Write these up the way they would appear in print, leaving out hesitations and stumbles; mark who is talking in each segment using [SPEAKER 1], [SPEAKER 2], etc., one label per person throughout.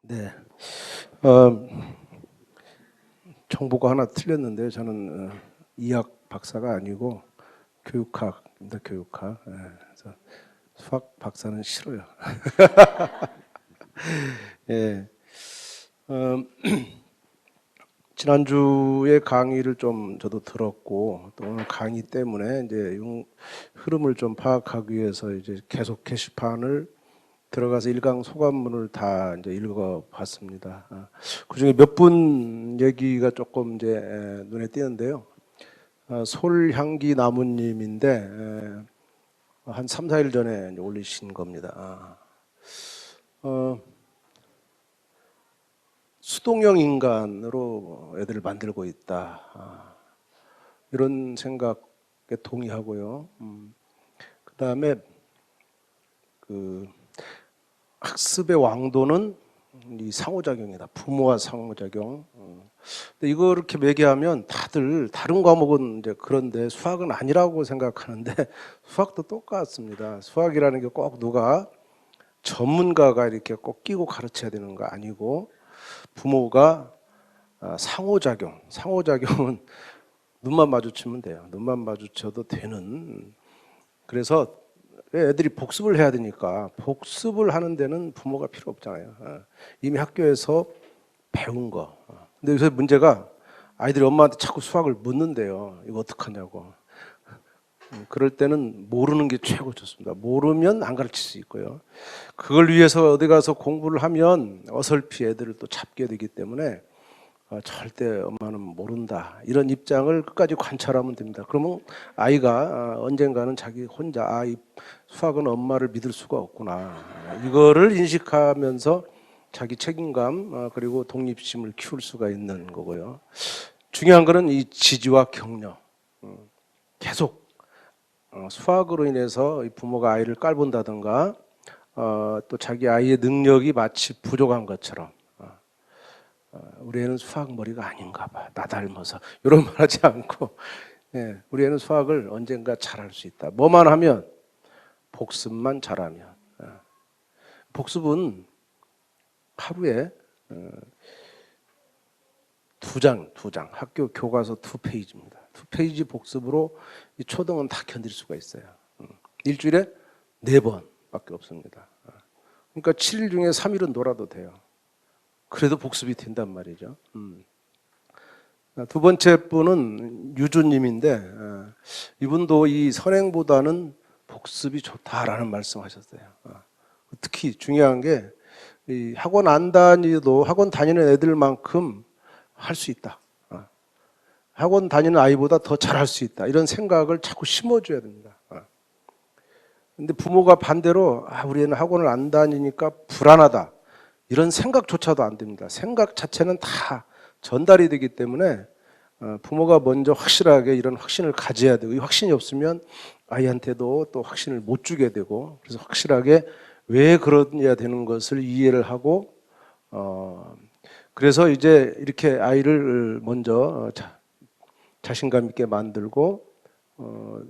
[SPEAKER 1] 네. 정보가 하나 틀렸는데요. 저는 이학 박사가 아니고 교육학입니다. 교육학. 그래서 수학 박사는 싫어요. 예. 지난주에 강의를 좀 저도 들었고 또 오늘 강의 때문에 이제 흐름을 좀 파악하기 위해서 이제 계속 게시판을 들어가서 일강 소감문을 다 이제 읽어봤습니다. 그 중에 몇 분 얘기가 조금 이제 눈에 띄는데요. 솔향기 나무님인데 한 3, 4일 전에 이제 올리신 겁니다. 수동형 인간으로 애들을 만들고 있다. 이런 생각에 동의하고요. 그다음에 그 학습의 왕도는 이 상호작용이다. 부모와 상호작용. 근데 이거 이렇게 매개하면 다들 다른 과목은 이제 그런데 수학은 아니라고 생각하는데 수학도 똑같습니다. 수학이라는 게 꼭 누가 전문가가 이렇게 꼭 끼고 가르쳐야 되는 거 아니고 부모가 상호작용. 상호작용은 눈만 마주치면 돼요. 눈만 마주쳐도 되는. 그래서 애들이 복습을 해야 되니까 복습을 하는 데는 부모가 필요 없잖아요. 이미 학교에서 배운 거. 근데 요새 문제가 아이들이 엄마한테 자꾸 수학을 묻는데요. 이거 어떡하냐고. 그럴 때는 모르는 게 최고 좋습니다. 모르면 안 가르칠 수 있고요. 그걸 위해서 어디 가서 공부를 하면 어설피 애들을 또 잡게 되기 때문에 절대 엄마는 모른다. 이런 입장을 끝까지 관찰하면 됩니다. 그러면 아이가 언젠가는 자기 혼자 이 수학은 엄마를 믿을 수가 없구나. 이거를 인식하면서 자기 책임감 그리고 독립심을 키울 수가 있는 거고요. 중요한 거는 이 지지와 격려. 계속 수학으로 인해서 부모가 아이를 깔본다든가 또 자기 아이의 능력이 마치 부족한 것처럼 우리 애는 수학 머리가 아닌가 봐. 나 닮아서. 이런 말 하지 않고 우리 애는 수학을 언젠가 잘할 수 있다. 뭐만 하면 복습만 잘하면. 복습은 하루에 두 장 학교 교과서 2페이지입니다. 2페이지 복습으로 이 초등은 다 견딜 수가 있어요. 일주일에 4번밖에 없습니다. 그러니까 7일 중에 3일은 놀아도 돼요. 그래도 복습이 된단 말이죠. 두 번째 분은 유주님인데 이분도 이 선행보다는 복습이 좋다라는 말씀하셨어요. 특히 중요한 게 이 학원 안 다니도 학원 다니는 애들만큼 할 수 있다. 학원 다니는 아이보다 더 잘할 수 있다. 이런 생각을 자꾸 심어줘야 됩니다. 근데 부모가 반대로 우리 애는 학원을 안 다니니까 불안하다. 이런 생각조차도 안 됩니다. 생각 자체는 다 전달이 되기 때문에 부모가 먼저 확실하게 이런 확신을 가져야 되고 이 확신이 없으면 아이한테도 또 확신을 못 주게 되고 그래서 확실하게 왜 그러냐 되는 것을 이해를 하고 그래서 이제 이렇게 아이를 먼저 자신감 있게 만들고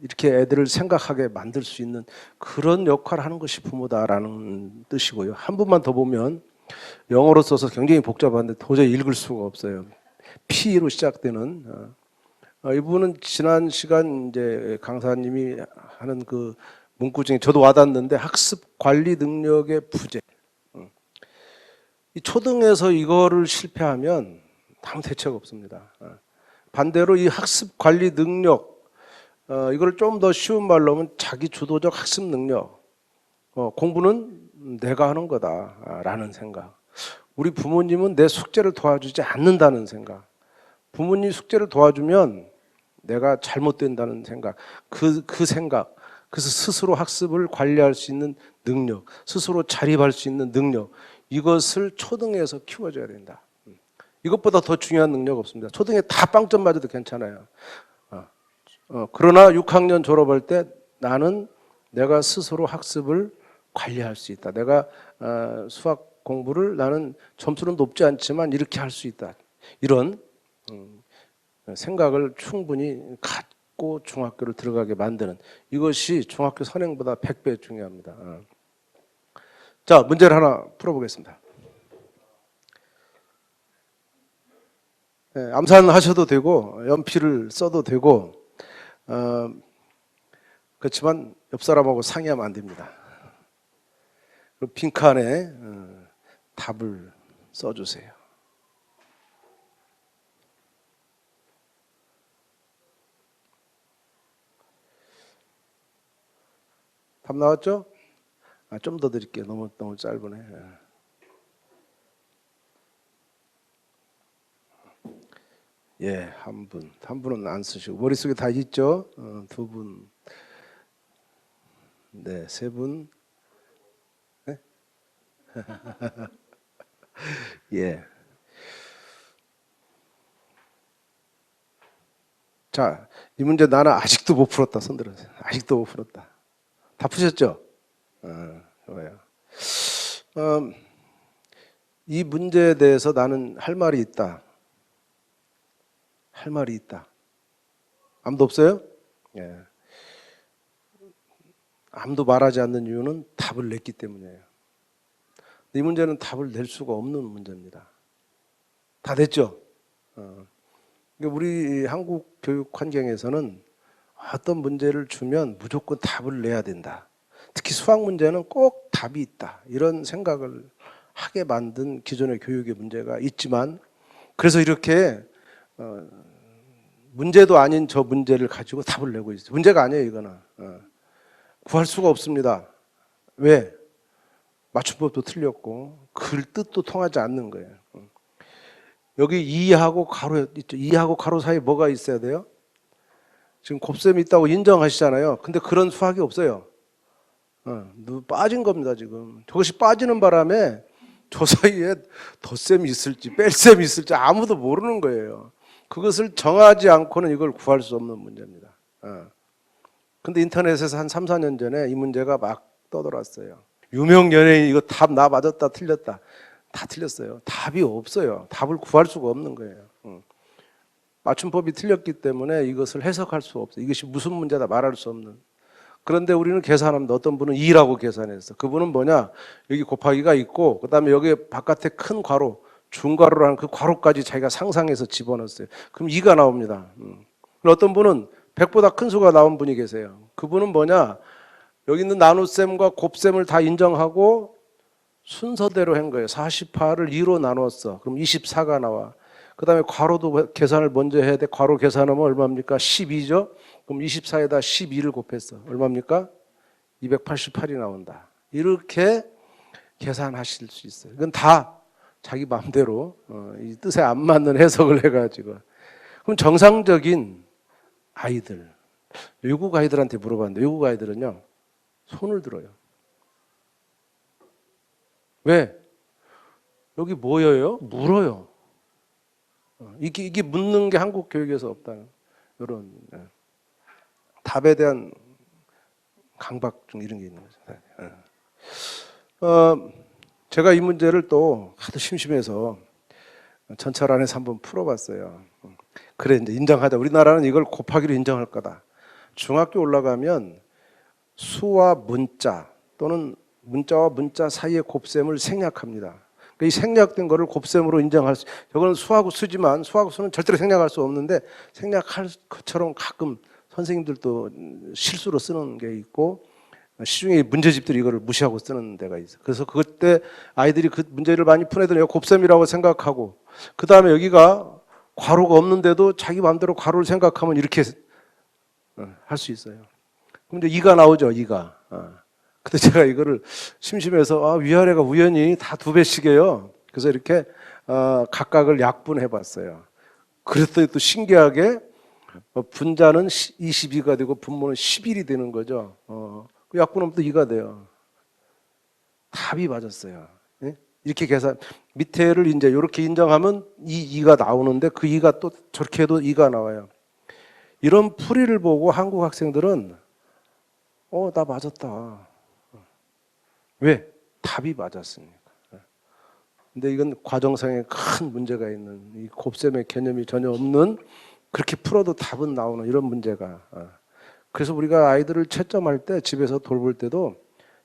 [SPEAKER 1] 이렇게 애들을 생각하게 만들 수 있는 그런 역할을 하는 것이 부모다라는 뜻이고요. 한 분만 더 보면 영어로 써서 굉장히 복잡한데 도저히 읽을 수가 없어요. P로 시작되는 이분은 지난 시간 이제 강사님이 하는 그 문구 중에 저도 와닿는데 학습 관리 능력의 부재. 이 초등에서 이거를 실패하면 아무 대책 없습니다. 반대로 이 학습 관리 능력 이걸 좀 더 쉬운 말로 하면 자기 주도적 학습 능력. 공부는 내가 하는 거다라는 생각. 우리 부모님은 내 숙제를 도와주지 않는다는 생각. 부모님 숙제를 도와주면 내가 잘못된다는 생각. 그 생각. 그래서 스스로 학습을 관리할 수 있는 능력, 스스로 자립할 수 있는 능력. 이것을 초등에서 키워줘야 된다. 이것보다 더 중요한 능력 없습니다. 초등에 다 빵점 맞아도 괜찮아요. 그러나 6학년 졸업할 때 나는 내가 스스로 학습을 관리할 수 있다. 내가 수학 공부를 나는 점수는 높지 않지만 이렇게 할 수 있다. 이런 생각을 충분히 갖고 중학교를 들어가게 만드는 이것이 중학교 선행보다 100배 중요합니다. 자, 문제를 하나 풀어보겠습니다. 암산하셔도 되고 연필을 써도 되고 그렇지만 옆 사람하고 상의하면 안 됩니다. 그리고 빈칸에 답을 써주세요. 답 나왔죠? 좀 더 드릴게요. 너무 짧으네. 예, 한 분. 한 분은 안 쓰시고 머릿속에 다 있죠? 두 분. 네, 세 분. 네? 예. 자, 이 문제 나는 아직도 못 풀었다. 손 들어주세요. 아직도 못 풀었다. 다 푸셨죠? 좋아요. 이 문제에 대해서 나는 할 말이 있다. 할 말이 있다. 아무도 없어요? 예. 아무도 말하지 않는 이유는 답을 냈기 때문이에요. 이 문제는 답을 낼 수가 없는 문제입니다. 다 됐죠? 우리 한국 교육 환경에서는 어떤 문제를 주면 무조건 답을 내야 된다. 특히 수학 문제는 꼭 답이 있다. 이런 생각을 하게 만든 기존의 교육의 문제가 있지만, 그래서 이렇게 문제도 아닌 저 문제를 가지고 답을 내고 있어요. 문제가 아니에요, 이거는. 구할 수가 없습니다. 왜? 맞춤법도 틀렸고 글 뜻도 통하지 않는 거예요. 여기 이하고 가로 있죠. 이하고 가로 사이에 뭐가 있어야 돼요? 지금 곱셈이 있다고 인정하시잖아요. 근데 그런 수학이 없어요. 빠진 겁니다, 지금. 저것이 빠지는 바람에 저 사이에 덧셈이 있을지 뺄셈이 있을지 아무도 모르는 거예요. 그것을 정하지 않고는 이걸 구할 수 없는 문제입니다. 근데 인터넷에서 한 3, 4년 전에 이 문제가 막 떠돌았어요. 유명 연예인 이거 답 나 맞았다 틀렸다. 다 틀렸어요. 답이 없어요. 답을 구할 수가 없는 거예요. 맞춤법이 틀렸기 때문에 이것을 해석할 수 없어요. 이것이 무슨 문제다 말할 수 없는. 그런데 우리는 계산하면 어떤 분은 2라고 계산했어. 그분은 뭐냐? 여기 곱하기가 있고 그다음에 여기 바깥에 큰 괄호, 중괄호라는 그 괄호까지 자기가 상상해서 집어넣었어요. 그럼 2가 나옵니다. 어떤 분은 100보다 큰 수가 나온 분이 계세요. 그분은 뭐냐? 여기 있는 나눗셈과 곱셈을 다 인정하고 순서대로 한 거예요. 48을 2로 나눴어. 그럼 24가 나와. 그 다음에 괄호도 계산을 먼저 해야 돼. 괄호 계산하면 얼마입니까? 12죠? 그럼 24에다 12를 곱했어. 얼마입니까? 288이 나온다. 이렇게 계산하실 수 있어요. 이건 다 자기 마음대로 이 뜻에 안 맞는 해석을 해가지고. 그럼 정상적인 아이들, 외국 아이들한테 물어봤는데 외국 아이들은요. 손을 들어요. 왜? 여기 뭐예요? 물어요. 이게 묻는 게 한국 교육에서 없다는 이런 답에 대한 강박증 이런 게 있는 거죠. 제가 이 문제를 또 하도 심심해서 전철 안에서 한번 풀어봤어요. 그래 이제 인정하자. 우리나라는 이걸 곱하기로 인정할 거다. 중학교 올라가면 수와 문자 또는 문자와 문자 사이의 곱셈을 생략합니다. 그러니까 이 생략된 거를 곱셈으로 인정할 수, 저거는 수하고 수지만 수하고 수는 절대로 생략할 수 없는데 생략할 것처럼 가끔 선생님들도 실수로 쓰는 게 있고 시중에 문제집들이 이거를 무시하고 쓰는 데가 있어요. 그래서 그때 아이들이 그 문제를 많이 푼 애들은 곱셈이라고 생각하고 그 다음에 여기가 괄호가 없는데도 자기 마음대로 괄호를 생각하면 이렇게 할 수 있어요. 그럼 이제 2가 나오죠, 2가. 근데 제가 이거를 심심해서 위아래가 우연히 다 2배씩이에요. 그래서 이렇게 각각을 약분해 봤어요. 그랬더니 또 신기하게 분자는 22가 되고 분모는 11이 되는 거죠. 그 약분하면 또 2가 돼요. 답이 맞았어요. 이렇게 계산, 밑에를 이제 이렇게 인정하면 2가 나오는데 그 2가 또 저렇게 해도 2가 나와요. 이런 풀이를 보고 한국 학생들은 나 맞았다. 왜? 답이 맞았으니까. 근데 이건 과정상에 큰 문제가 있는 이 곱셈의 개념이 전혀 없는 그렇게 풀어도 답은 나오는 이런 문제가. 그래서 우리가 아이들을 채점할 때 집에서 돌볼 때도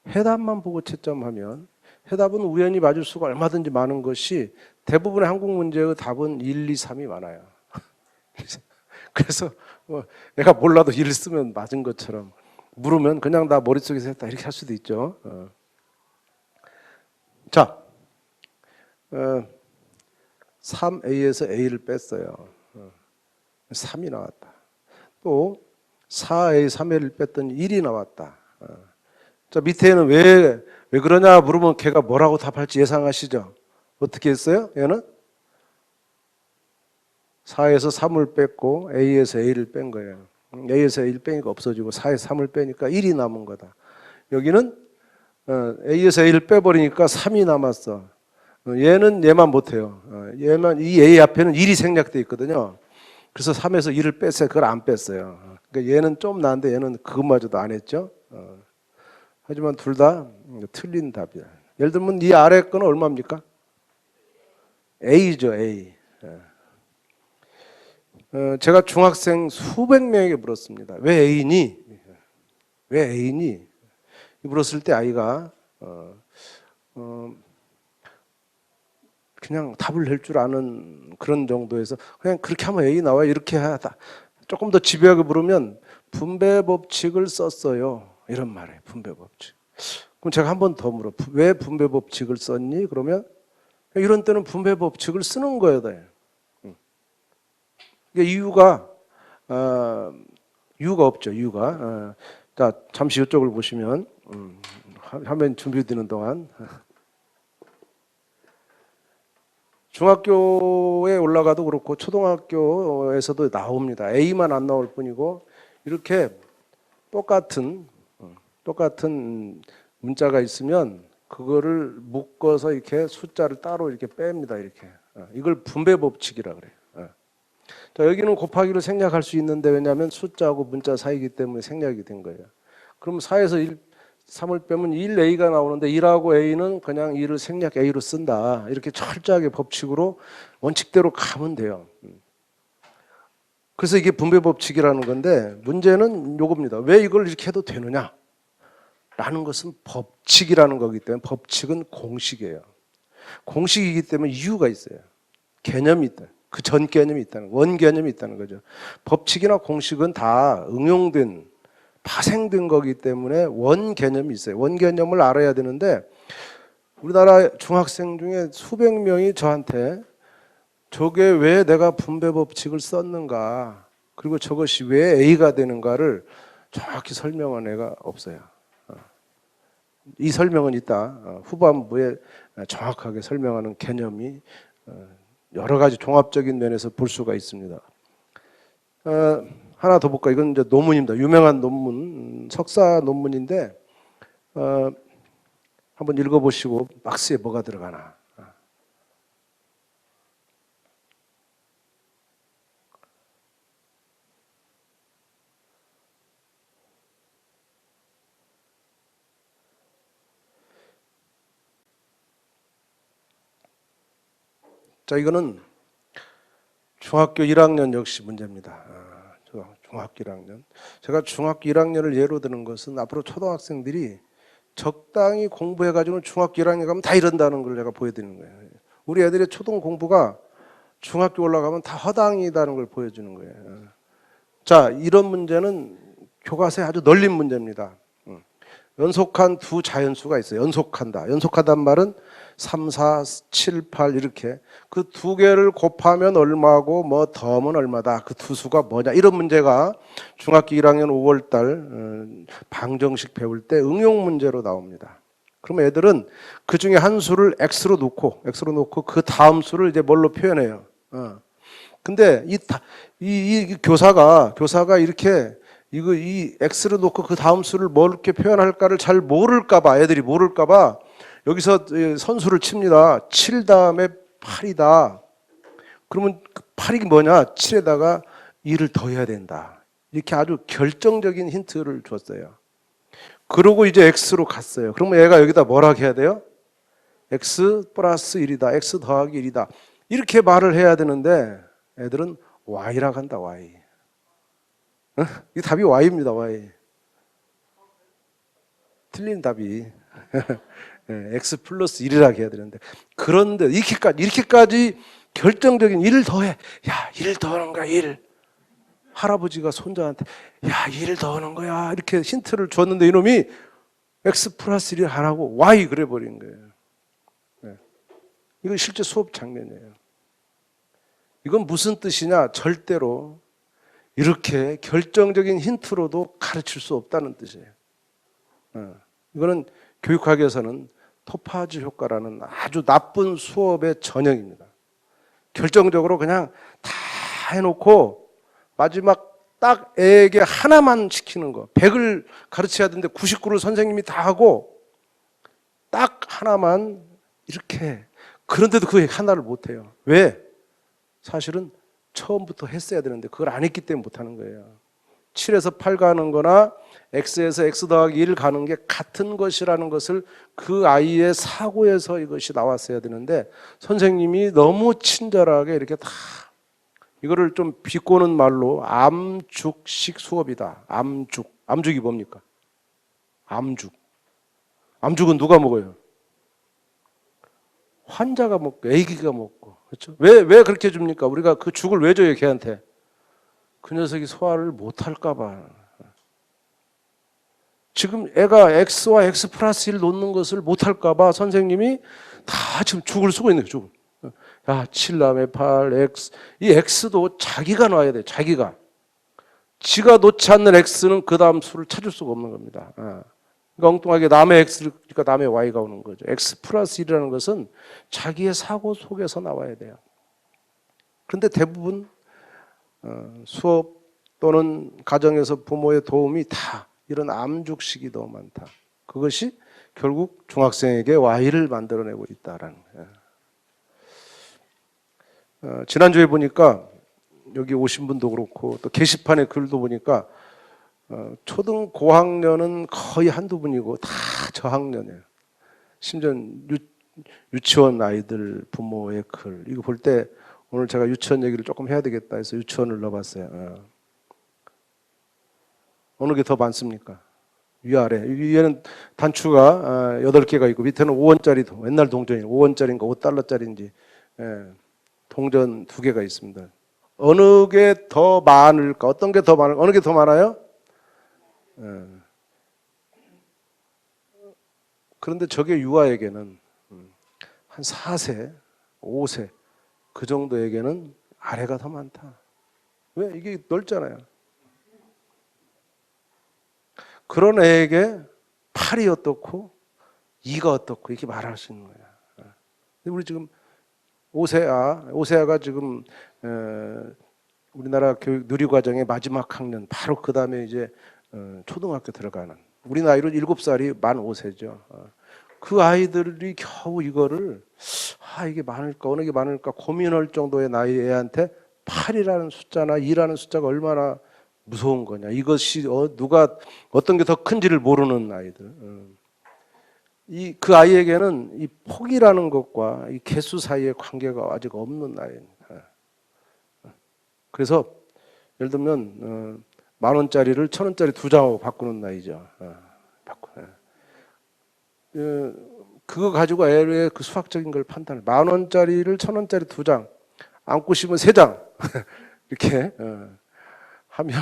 [SPEAKER 1] 해답만 보고 채점하면 해답은 우연히 맞을 수가 얼마든지 많은 것이 대부분의 한국 문제의 답은 1, 2, 3이 많아요. 그래서 뭐 내가 몰라도 1을 쓰면 맞은 것처럼 물으면 그냥 나 머릿속에서 했다 이렇게 할 수도 있죠. 자, 3A에서 A를 뺐어요. 3이 나왔다. 또 4A, 3A를 뺐더니 1이 나왔다. 자, 밑에는 왜 그러냐 물으면 걔가 뭐라고 답할지 예상하시죠? 어떻게 했어요? 얘는 4에서 3을 뺐고 A에서 A를 뺀 거예요. A에서 A를 빼니까 없어지고 4에서 3을 빼니까 1이 남은 거다. 여기는 A에서 A를 빼버리니까 3이 남았어. 얘는 얘만 못해요. 얘만 이 A 앞에는 1이 생략돼 있거든요. 그래서 3에서 1을 뺐어요. 그걸 안 뺐어요. 그러니까 얘는 좀 나은데 얘는 그것마저도 안 했죠. 하지만 둘 다 틀린 답이야. 예를 들면 이 아래 거는 얼마입니까? A죠, A. 제가 중학생 수백 명에게 물었습니다. 왜 A니? 왜 A니? 물었을 때 아이가 그냥 답을 낼 줄 아는 그런 정도에서 그냥 그렇게 하면 A 나와 이렇게 하다. 조금 더 집요하게 물으면 분배 법칙을 썼어요. 이런 말이에요. 분배 법칙. 그럼 제가 한 번 더 물어. 왜 분배 법칙을 썼니? 그러면 이런 때는 분배 법칙을 쓰는 거예요. 이유가 없죠. 이유가. 자, 잠시 이쪽을 보시면 화면 준비되는 동안 중학교에 올라가도 그렇고 초등학교에서도 나옵니다. A만 안 나올 뿐이고 이렇게 똑같은 문자가 있으면 그거를 묶어서 이렇게 숫자를 따로 이렇게 뺍니다. 이렇게 이걸 분배 법칙이라 그래요. 자, 여기는 곱하기로 생략할 수 있는데 왜냐하면 숫자하고 문자 사이기 때문에 생략이 된 거예요. 그럼 4에서 3을 빼면 1A가 나오는데 1하고 A는 그냥 2를 생략 A로 쓴다. 이렇게 철저하게 법칙으로 원칙대로 가면 돼요. 그래서 이게 분배 법칙이라는 건데 문제는 요겁니다. 왜 이걸 이렇게 해도 되느냐? 라는 것은 법칙이라는 거기 때문에 법칙은 공식이에요. 공식이기 때문에 이유가 있어요. 개념이 있다. 그 전 개념이 있다는 원 개념이 있다는 거죠. 법칙이나 공식은 다 응용된 파생된 거기 때문에 원 개념이 있어요. 원 개념을 알아야 되는데 우리나라 중학생 중에 수백 명이 저한테 저게 왜 내가 분배 법칙을 썼는가 그리고 저것이 왜 A가 되는가를 정확히 설명한 애가 없어요. 이 설명은 있다. 후반부에 정확하게 설명하는 개념이 여러 가지 종합적인 면에서 볼 수가 있습니다. 하나 더 볼까? 이건 이제 논문입니다. 유명한 논문, 석사 논문인데 한번 읽어보시고 박스에 뭐가 들어가나. 자, 이거는 중학교 1학년 역시 문제입니다. 중학교 1학년. 제가 중학교 1학년을 예로 드는 것은 앞으로 초등학생들이 적당히 공부해가지고 중학교 1학년 가면 다 이런다는 걸 제가 보여드리는 거예요. 우리 애들의 초등 공부가 중학교 올라가면 다 허당이다는 걸 보여주는 거예요. 자, 이런 문제는 교과서에 아주 널린 문제입니다. 연속한 두 자연수가 있어요. 연속한다. 연속하단 말은 3, 4, 7, 8 이렇게 그 두 개를 곱하면 얼마고 뭐 더하면 얼마다. 그 두 수가 뭐냐. 이런 문제가 중학교 1학년 5월 달 방정식 배울 때 응용 문제로 나옵니다. 그러면 애들은 그 중에 한 수를 x로 놓고 그 다음 수를 이제 뭘로 표현해요. 근데 이 교사가 이렇게 이 x를 놓고 그 다음 수를 뭐 이렇게 표현할까를 잘 모를까봐 애들이 모를까봐 여기서 선수를 칩니다. 7 다음에 8이다. 그러면 8이 뭐냐? 7에다가 2를 더해야 된다. 이렇게 아주 결정적인 힌트를 줬어요. 그러고 이제 x로 갔어요. 그러면 얘가 여기다 뭐라고 해야 돼요? x 플러스 1이다. x 더하기 1이다. 이렇게 말을 해야 되는데 애들은 y라고 한다. y. 이 답이 y입니다. y. 틀린 답이. x 플러스 1이라고 해야 되는데, 그런데 이렇게까지 결정적인 일을 더해. 야, 1 더하는 거야, 1. 할아버지가 손자한테 야, 1 더하는 거야, 이렇게 힌트를 줬는데 이놈이 x 플러스 1을 하라고 y 그래 버린 거예요. 이건 실제 수업 장면이에요. 이건 무슨 뜻이냐? 절대로 이렇게 결정적인 힌트로도 가르칠 수 없다는 뜻이에요. 이거는 교육학에서는 토파즈 효과라는 아주 나쁜 수업의 전형입니다. 결정적으로 그냥 다 해놓고 마지막 딱 애에게 하나만 시키는 거. 100을 가르쳐야 되는데 99를 선생님이 다 하고 딱 하나만 이렇게. 그런데도 그 하나를 못해요. 왜? 사실은 처음부터 했어야 되는데 그걸 안 했기 때문에 못하는 거예요. 7에서 8 가는 거나 x에서 x 더하기 1 가는 게 같은 것이라는 것을 그 아이의 사고에서 이것이 나왔어야 되는데, 선생님이 너무 친절하게 이렇게 다, 이거를 좀 비꼬는 말로 암죽식 수업이다. 암죽이 뭡니까? 암죽은 누가 먹어요? 환자가 먹고 애기가 먹고. 그렇죠? 왜 그렇게 줍니까? 우리가 그 죽을 왜 줘요, 걔한테? 그 녀석이 소화를 못 할까 봐. 지금 애가 x와 x 플러스 1 놓는 것을 못 할까 봐 선생님이 다 지금 죽을 쓰고 있는 거예요, 죽을. 야, 7 다음에 8, x. 이 x도 자기가 놔야 돼, 자기가. 지가 놓지 않는 x는 그 다음 수를 찾을 수가 없는 겁니다. 그러니까 엉뚱하게 남의 x를, 그러니까 남의 y가 오는 거죠. x 플러스 1이라는 것은 자기의 사고 속에서 나와야 돼요. 그런데 대부분 수업 또는 가정에서 부모의 도움이 다 이런 암죽식이 너무 많다. 그것이 결국 중학생에게 y를 만들어내고 있다라는 거예요. 지난주에 보니까 여기 오신 분도 그렇고 또 게시판에 글도 보니까 초등 고학년은 거의 한두 분이고 다 저학년이에요. 심지어 유치원 아이들 부모의 글, 이거 볼 때 오늘 제가 유치원 얘기를 조금 해야 되겠다 해서 유치원을 넣어봤어요. 어느 게 더 많습니까? 위아래. 위에는 단추가 8개가 있고 밑에는 5원짜리, 옛날 동전이 5원짜리인가 5달러짜리인지 동전 2개가 있습니다. 어느 게 더 많을까? 어떤 게 더 많을까? 어느 게 더 많아요? 그런데 저게 유아에게는 한 4세, 5세 그 정도에게는 아래가 더 많다. 왜? 이게 넓잖아요. 그런 애에게 8이 어떻고 2가 어떻고 이렇게 말할 수 있는 거야. 근데 우리 지금 5세아가 지금 우리나라 교육 누리과정의 마지막 학년, 바로 그 다음에 이제 초등학교 들어가는, 우리 나이로 7살이 만 5세죠. 그 아이들이 겨우 이거를 이게 많을까 어느 게 많을까 고민할 정도의 나이 애한테 8이라는 숫자나 2라는 숫자가 얼마나 무서운 거냐. 이것이 누가 어떤 게 더 큰지를 모르는 아이들. 그 아이에게는 이 폭이라는 것과 이 개수 사이의 관계가 아직 없는 나이입니다. 그래서 예를 들면 10,000원짜리를 1,000원짜리 2장하고 바꾸는 나이죠. 그거 가지고 애의 그 수학적인 걸 판단을, 10,000원짜리를 1,000원짜리 2장, 안고 싶으면 3장 이렇게 하면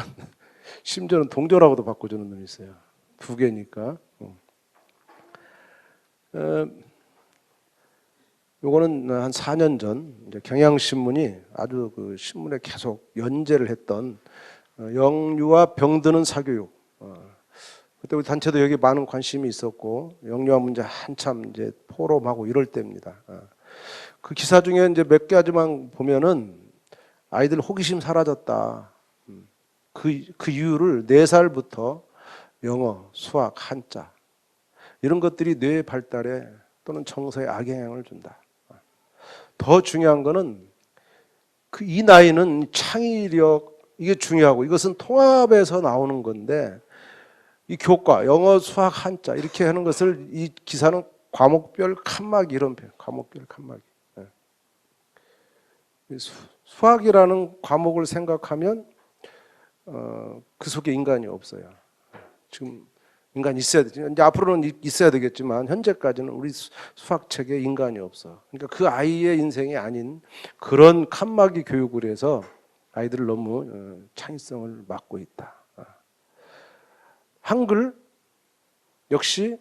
[SPEAKER 1] 심지어는 동전하고도 바꿔주는 놈이 있어요. 2개니까. 요거는 한 4년 전 이제 경향신문이 아주 그 신문에 계속 연재를 했던 영유아 병드는 사교육. 그때 우리 단체도 여기 많은 관심이 있었고 영유아 문제 한참 이제 포럼하고 이럴 때입니다. 그 기사 중에 이제 몇 가지만 보면은 아이들 호기심 사라졌다. 그 이유를 4살부터 영어, 수학, 한자 이런 것들이 뇌 발달에 또는 정서에 악영향을 준다. 더 중요한 거는 이 나이는 창의력, 이게 중요하고 이것은 통합에서 나오는 건데, 이 교과, 영어, 수학, 한자 이렇게 하는 것을 이 기사는 과목별 칸막이 이런 표현, 과목별 칸막이. 수학이라는 과목을 생각하면 그 속에 인간이 없어요. 지금 인간이 있어야 되지. 이제 앞으로는 있어야 되겠지만 현재까지는 우리 수학책에 인간이 없어. 그러니까 그 아이의 인생이 아닌 그런 칸막이 교육을 해서 아이들을 너무 창의성을 막고 있다. 한글 역시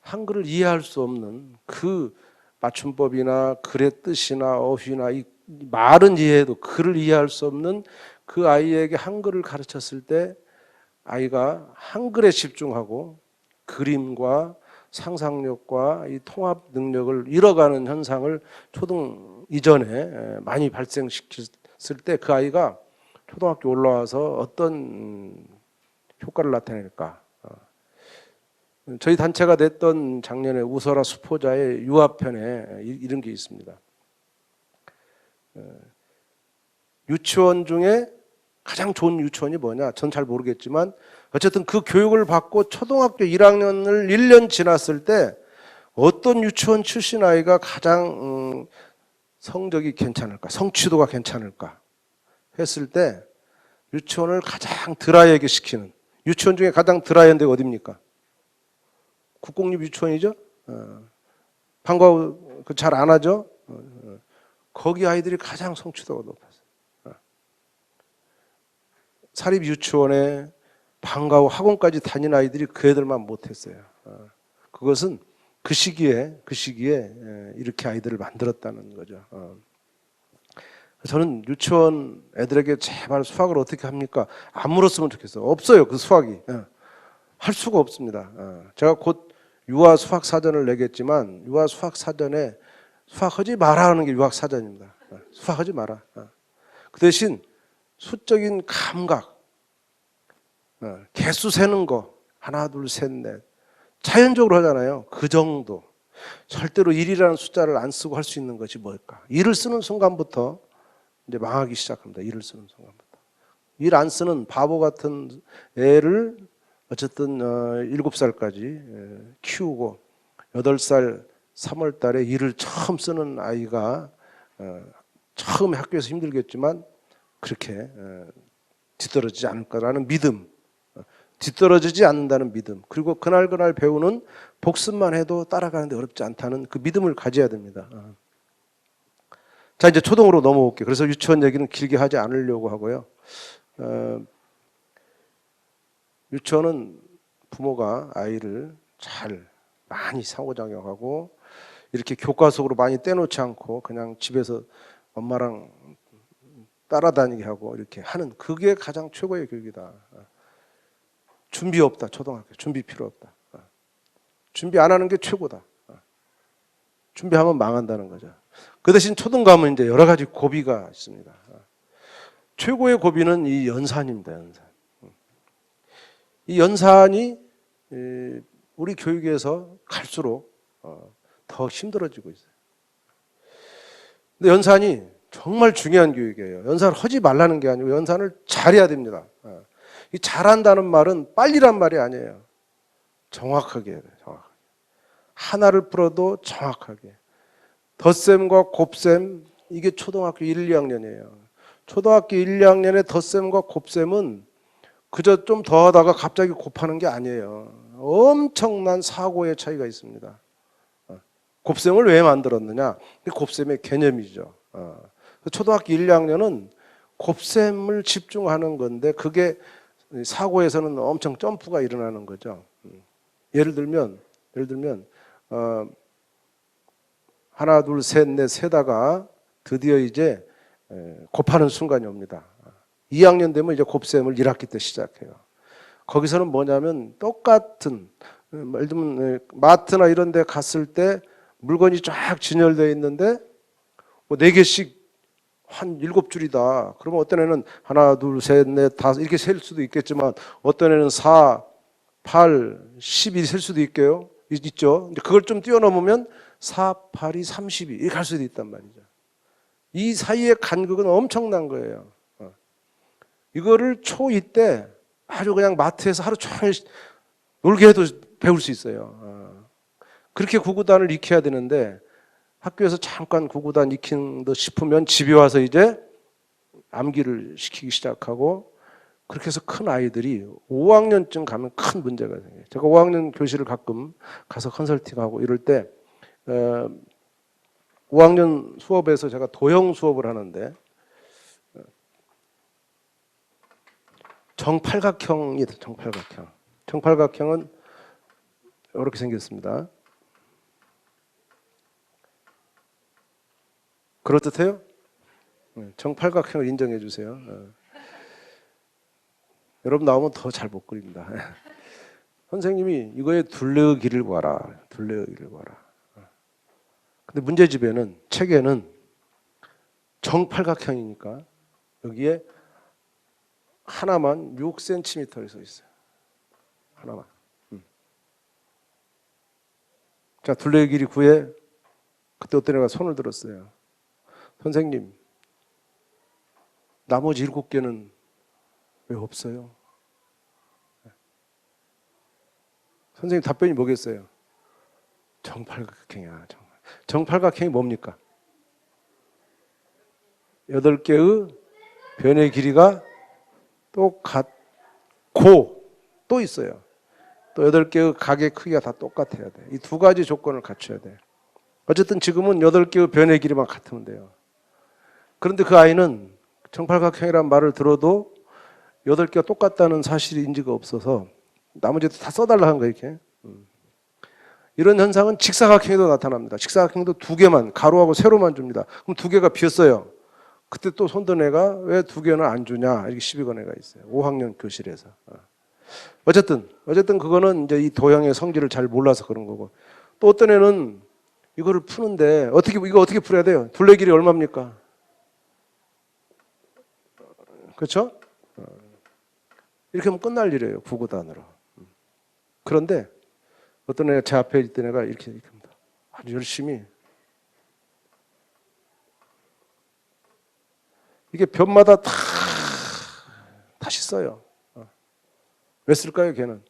[SPEAKER 1] 한글을 이해할 수 없는 그 맞춤법이나 글의 뜻이나 어휘나 이 말은 이해해도 글을 이해할 수 없는 그 아이에게 한글을 가르쳤을 때 아이가 한글에 집중하고 그림과 상상력과 이 통합 능력을 잃어가는 현상을 초등 이전에 많이 발생시켰을 때 그 아이가 초등학교 올라와서 어떤 효과를 나타낼까? 저희 단체가 냈던 작년에 웃어라 수포자의 유아편에 이런 게 있습니다. 유치원 중에 가장 좋은 유치원이 뭐냐? 전 잘 모르겠지만 어쨌든 그 교육을 받고 초등학교 1학년을 1년 지났을 때 어떤 유치원 출신 아이가 가장 성적이 괜찮을까? 성취도가 괜찮을까? 했을 때 유치원을 가장 드라이하게 시키는 유치원 중에 가장 드라이한 데가 어디입니까? 국공립 유치원이죠. 방과 잘 안 하죠. 거기 아이들이 가장 성취도가 높았어요. 사립 유치원에 방과 후 학원까지 다닌 아이들이 그 애들만 못했어요. 그것은 그 시기에 이렇게 아이들을 만들었다는 거죠. 저는 유치원 애들에게 제발 수학을 어떻게 합니까? 안 물었으면 좋겠어요. 없어요, 그 수학이. 할 수가 없습니다. 제가 곧 유아 수학 사전을 내겠지만 유아 수학 사전에 수학하지 마라 하는 게 유학 사전입니다. 수학하지 마라. 그 대신 수적인 감각, 개수 세는 거 하나 둘 셋 넷 자연적으로 하잖아요. 그 정도. 절대로 1이라는 숫자를 안 쓰고 할 수 있는 것이 뭘까? 1을 쓰는 순간부터 이제 망하기 시작합니다. 1을 쓰는 순간부터. 1 안 쓰는 바보 같은 애를 어쨌든 7살까지 키우고 8살 3월 달에 1을 처음 쓰는 아이가 처음에 학교에서 힘들겠지만 그렇게 뒤떨어지지 않을 거라는 믿음, 뒤떨어지지 않는다는 믿음, 그리고 그날 배우는 복습만 해도 따라가는데 어렵지 않다는 그 믿음을 가져야 됩니다. 자, 이제 초등으로 넘어올게요. 그래서 유치원 얘기는 길게 하지 않으려고 하고요. 유치원은 부모가 아이를 잘 많이 상호작용하고 이렇게 교과석으로 많이 떼놓지 않고 그냥 집에서 엄마랑 따라다니게 하고 이렇게 하는 그게 가장 최고의 교육이다. 준비 없다. 초등학교 준비 필요 없다. 준비 안 하는 게 최고다. 준비하면 망한다는 거죠. 그 대신 초등 가면 이제 여러 가지 고비가 있습니다. 최고의 고비는 이 연산입니다. 연산. 이 연산이 우리 교육에서 갈수록 더 힘들어지고 있어요. 근데 연산이 정말 중요한 교육이에요. 연산을 하지 말라는 게 아니고 연산을 잘해야 됩니다. 이 잘한다는 말은 빨리란 말이 아니에요. 정확하게 해야 돼요. 정확하게. 하나를 풀어도 정확하게. 덧셈과 곱셈 이게 초등학교 1, 2학년이에요. 초등학교 1, 2학년의 덧셈과 곱셈은 그저 좀 더 하다가 갑자기 곱하는 게 아니에요. 엄청난 사고의 차이가 있습니다. 곱셈을 왜 만들었느냐? 곱셈의 개념이죠. 초등학교 1, 2학년은 곱셈을 집중하는 건데 그게 사고에서는 엄청 점프가 일어나는 거죠. 예를 들면 하나 둘 셋 넷 세다가 드디어 이제 곱하는 순간이 옵니다. 2학년 되면 이제 곱셈을 1학기 때 시작해요. 거기서는 뭐냐면 똑같은 예를 들면 마트나 이런 데 갔을 때 물건이 쫙 진열되어 있는데 뭐 4개씩 한 7줄이다. 그러면 어떤 애는 하나, 둘, 셋, 넷, 다섯 이렇게 셀 수도 있겠지만 어떤 애는 4, 8, 12 셀 수도 있죠. 그걸 좀 뛰어넘으면 4, 8이 32 이렇게 갈 수도 있단 말이죠. 이 사이의 간극은 엄청난 거예요. 이거를 초2 때 아주 그냥 마트에서 하루 종일 놀게 해도 배울 수 있어요. 그렇게 구구단을 익혀야 되는데 학교에서 잠깐 구구단 익힌 듯 싶으면 집에 와서 이제 암기를 시키기 시작하고 그렇게 해서 큰 아이들이 5학년쯤 가면 큰 문제가 생겨요. 제가 5학년 교실을 가끔 가서 컨설팅하고 이럴 때 5학년 수업에서 제가 도형 수업을 하는데 정팔각형이 정팔각형. 정팔각형은 이렇게 생겼습니다. 그렇듯해요? 정팔각형을 인정해 주세요. 여러분 나오면 더 잘 못 그립니다. 선생님이 이거에 둘레의 길을 봐라. 둘레의 길을 봐라. 근데 문제집에는 책에는 정팔각형이니까 여기에 하나만 6cm에 서 있어요. 하나만. 자, 둘레의 길이 9에 그때 어떤 애가 손을 들었어요. 선생님, 나머지 7개는 왜 없어요? 선생님 답변이 뭐겠어요? 정팔각형이야. 정팔각형이 뭡니까? 8개의 변의 길이가 똑같고 또 있어요. 또 8개의 각의 크기가 다 똑같아야 돼. 이 두 가지 조건을 갖춰야 돼. 어쨌든 지금은 8개의 변의 길이만 같으면 돼요. 그런데 그 아이는 정팔각형이라는 말을 들어도 8개가 똑같다는 사실이 인지가 없어서 나머지도 다 써달라 한 거예요. 이렇게. 이런 현상은 직사각형에도 나타납니다. 직사각형도 2개만 가로하고 세로만 줍니다. 그럼 2개가 비었어요. 그때 또 손든 애가 왜 2개는 안 주냐 이렇게 시비 건 애가 있어요. 5학년 교실에서. 어쨌든 그거는 이제 이 도형의 성질을 잘 몰라서 그런 거고. 또 어떤 애는 이거를 푸는데 이거 어떻게 풀어야 돼요? 둘레 길이 얼마입니까? 그렇죠? 이렇게 하면 끝날 일이에요. 구구단으로. 그런데 어떤 애가 제 앞에 있던 애가 이렇게 합니다. 아주 열심히 이게 변마다 다시 써요. 왜 쓸까요? 걔는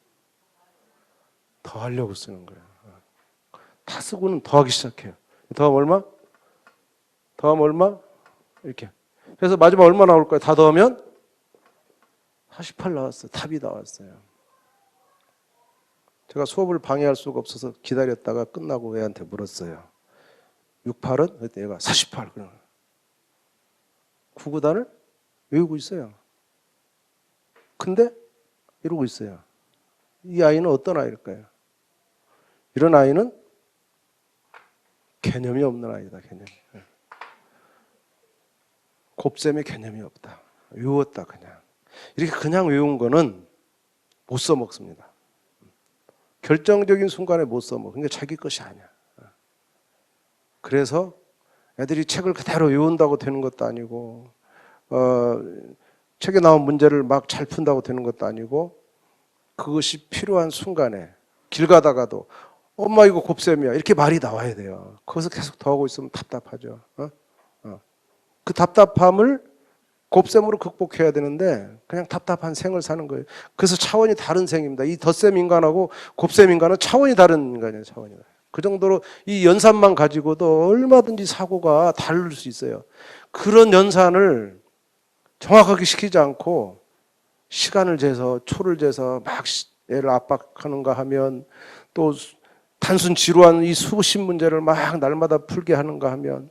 [SPEAKER 1] 더 하려고 쓰는 거예요. 다 쓰고는 더 하기 시작해요. 더하면 얼마? 더하면 얼마? 이렇게. 그래서 마지막 얼마 나올까요? 다 더하면 48 나왔어요. 답이 나왔어요. 제가 수업을 방해할 수가 없어서 기다렸다가 끝나고 애한테 물었어요. 68은? 그때 얘가 48. 그러는 거예요. 구구단을 외우고 있어요. 근데 이러고 있어요. 이 아이는 어떤 아이일까요? 이런 아이는 개념이 없는 아이다. 개념이. 곱셈의 개념이 없다. 외웠다 그냥. 이렇게 그냥 외운 거는 못 써먹습니다. 결정적인 순간에 못 써먹어. 그러니까 자기 것이 아니야. 그래서 애들이 책을 그대로 외운다고 되는 것도 아니고 책에 나온 문제를 막 잘 푼다고 되는 것도 아니고 그것이 필요한 순간에 길 가다가도 엄마 이거 곱셈이야 이렇게 말이 나와야 돼요. 거기서 계속 더 하고 있으면 답답하죠. 그 답답함을 곱셈으로 극복해야 되는데 그냥 답답한 생을 사는 거예요. 그래서 차원이 다른 생입니다. 이 덧셈 인간하고 곱셈 인간은 차원이 다른 인간이에요. 차원이. 그 정도로 이 연산만 가지고도 얼마든지 사고가 다를 수 있어요. 그런 연산을 정확하게 시키지 않고 시간을 재서 초를 재서 막 애를 압박하는가 하면 또 단순 지루한 이 수십 문제를 막 날마다 풀게 하는가 하면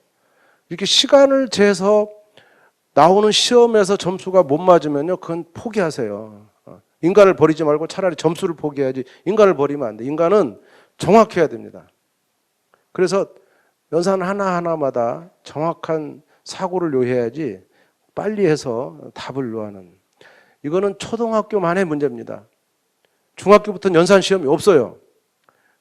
[SPEAKER 1] 이렇게 시간을 재서 나오는 시험에서 점수가 못 맞으면요, 그건 포기하세요. 인간을 버리지 말고 차라리 점수를 포기해야지 인간을 버리면 안 돼. 인간은 정확해야 됩니다. 그래서 연산 하나하나마다 정확한 사고를 요해야지 빨리 해서 답을 요하는. 이거는 초등학교만의 문제입니다. 중학교부터는 연산 시험이 없어요.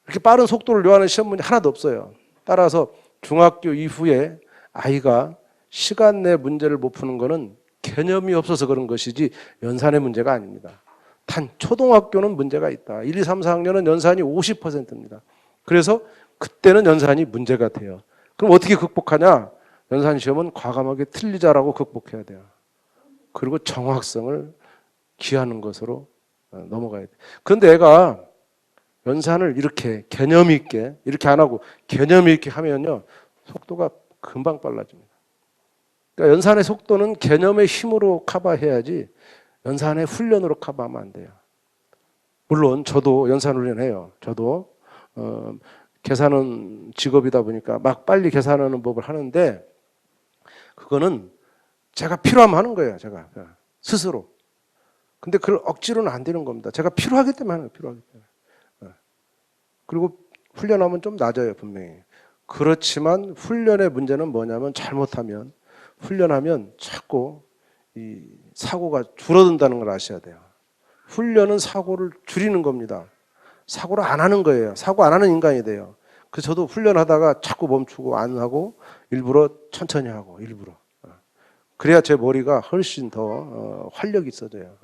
[SPEAKER 1] 이렇게 빠른 속도를 요하는 시험 문제 하나도 없어요. 따라서 중학교 이후에 아이가 시간 내 문제를 못 푸는 것은 개념이 없어서 그런 것이지 연산의 문제가 아닙니다. 단 초등학교는 문제가 있다. 1, 2, 3, 4학년은 연산이 50%입니다. 그래서 그때는 연산이 문제가 돼요. 그럼 어떻게 극복하냐? 연산 시험은 과감하게 틀리자라고 극복해야 돼요. 그리고 정확성을 기하는 것으로 넘어가야 돼요. 그런데 애가 연산을 이렇게 개념 있게 이렇게 안 하고 개념 있게 하면요, 속도가 금방 빨라집니다. 그러니까 연산의 속도는 개념의 힘으로 커버해야지 연산에 훈련으로 커버하면 안 돼요. 물론 저도 연산 훈련해요. 저도 계산은 직업이다 보니까 막 빨리 계산하는 법을 하는데 그거는 제가 필요하면 하는 거예요. 제가 스스로. 근데 그걸 억지로는 안 되는 겁니다. 제가 필요하기 때문에 하는 거예요. 필요하기 때문에. 그리고 훈련하면 좀 낮아요. 분명히. 그렇지만 훈련의 문제는 뭐냐면 잘못하면 훈련하면 자꾸 이 사고가 줄어든다는 걸 아셔야 돼요. 훈련은 사고를 줄이는 겁니다. 사고를 안 하는 거예요. 사고 안 하는 인간이 돼요. 그래서 저도 훈련하다가 자꾸 멈추고 안 하고 일부러 천천히 하고 일부러. 그래야 제 머리가 훨씬 더 활력이 있어져요.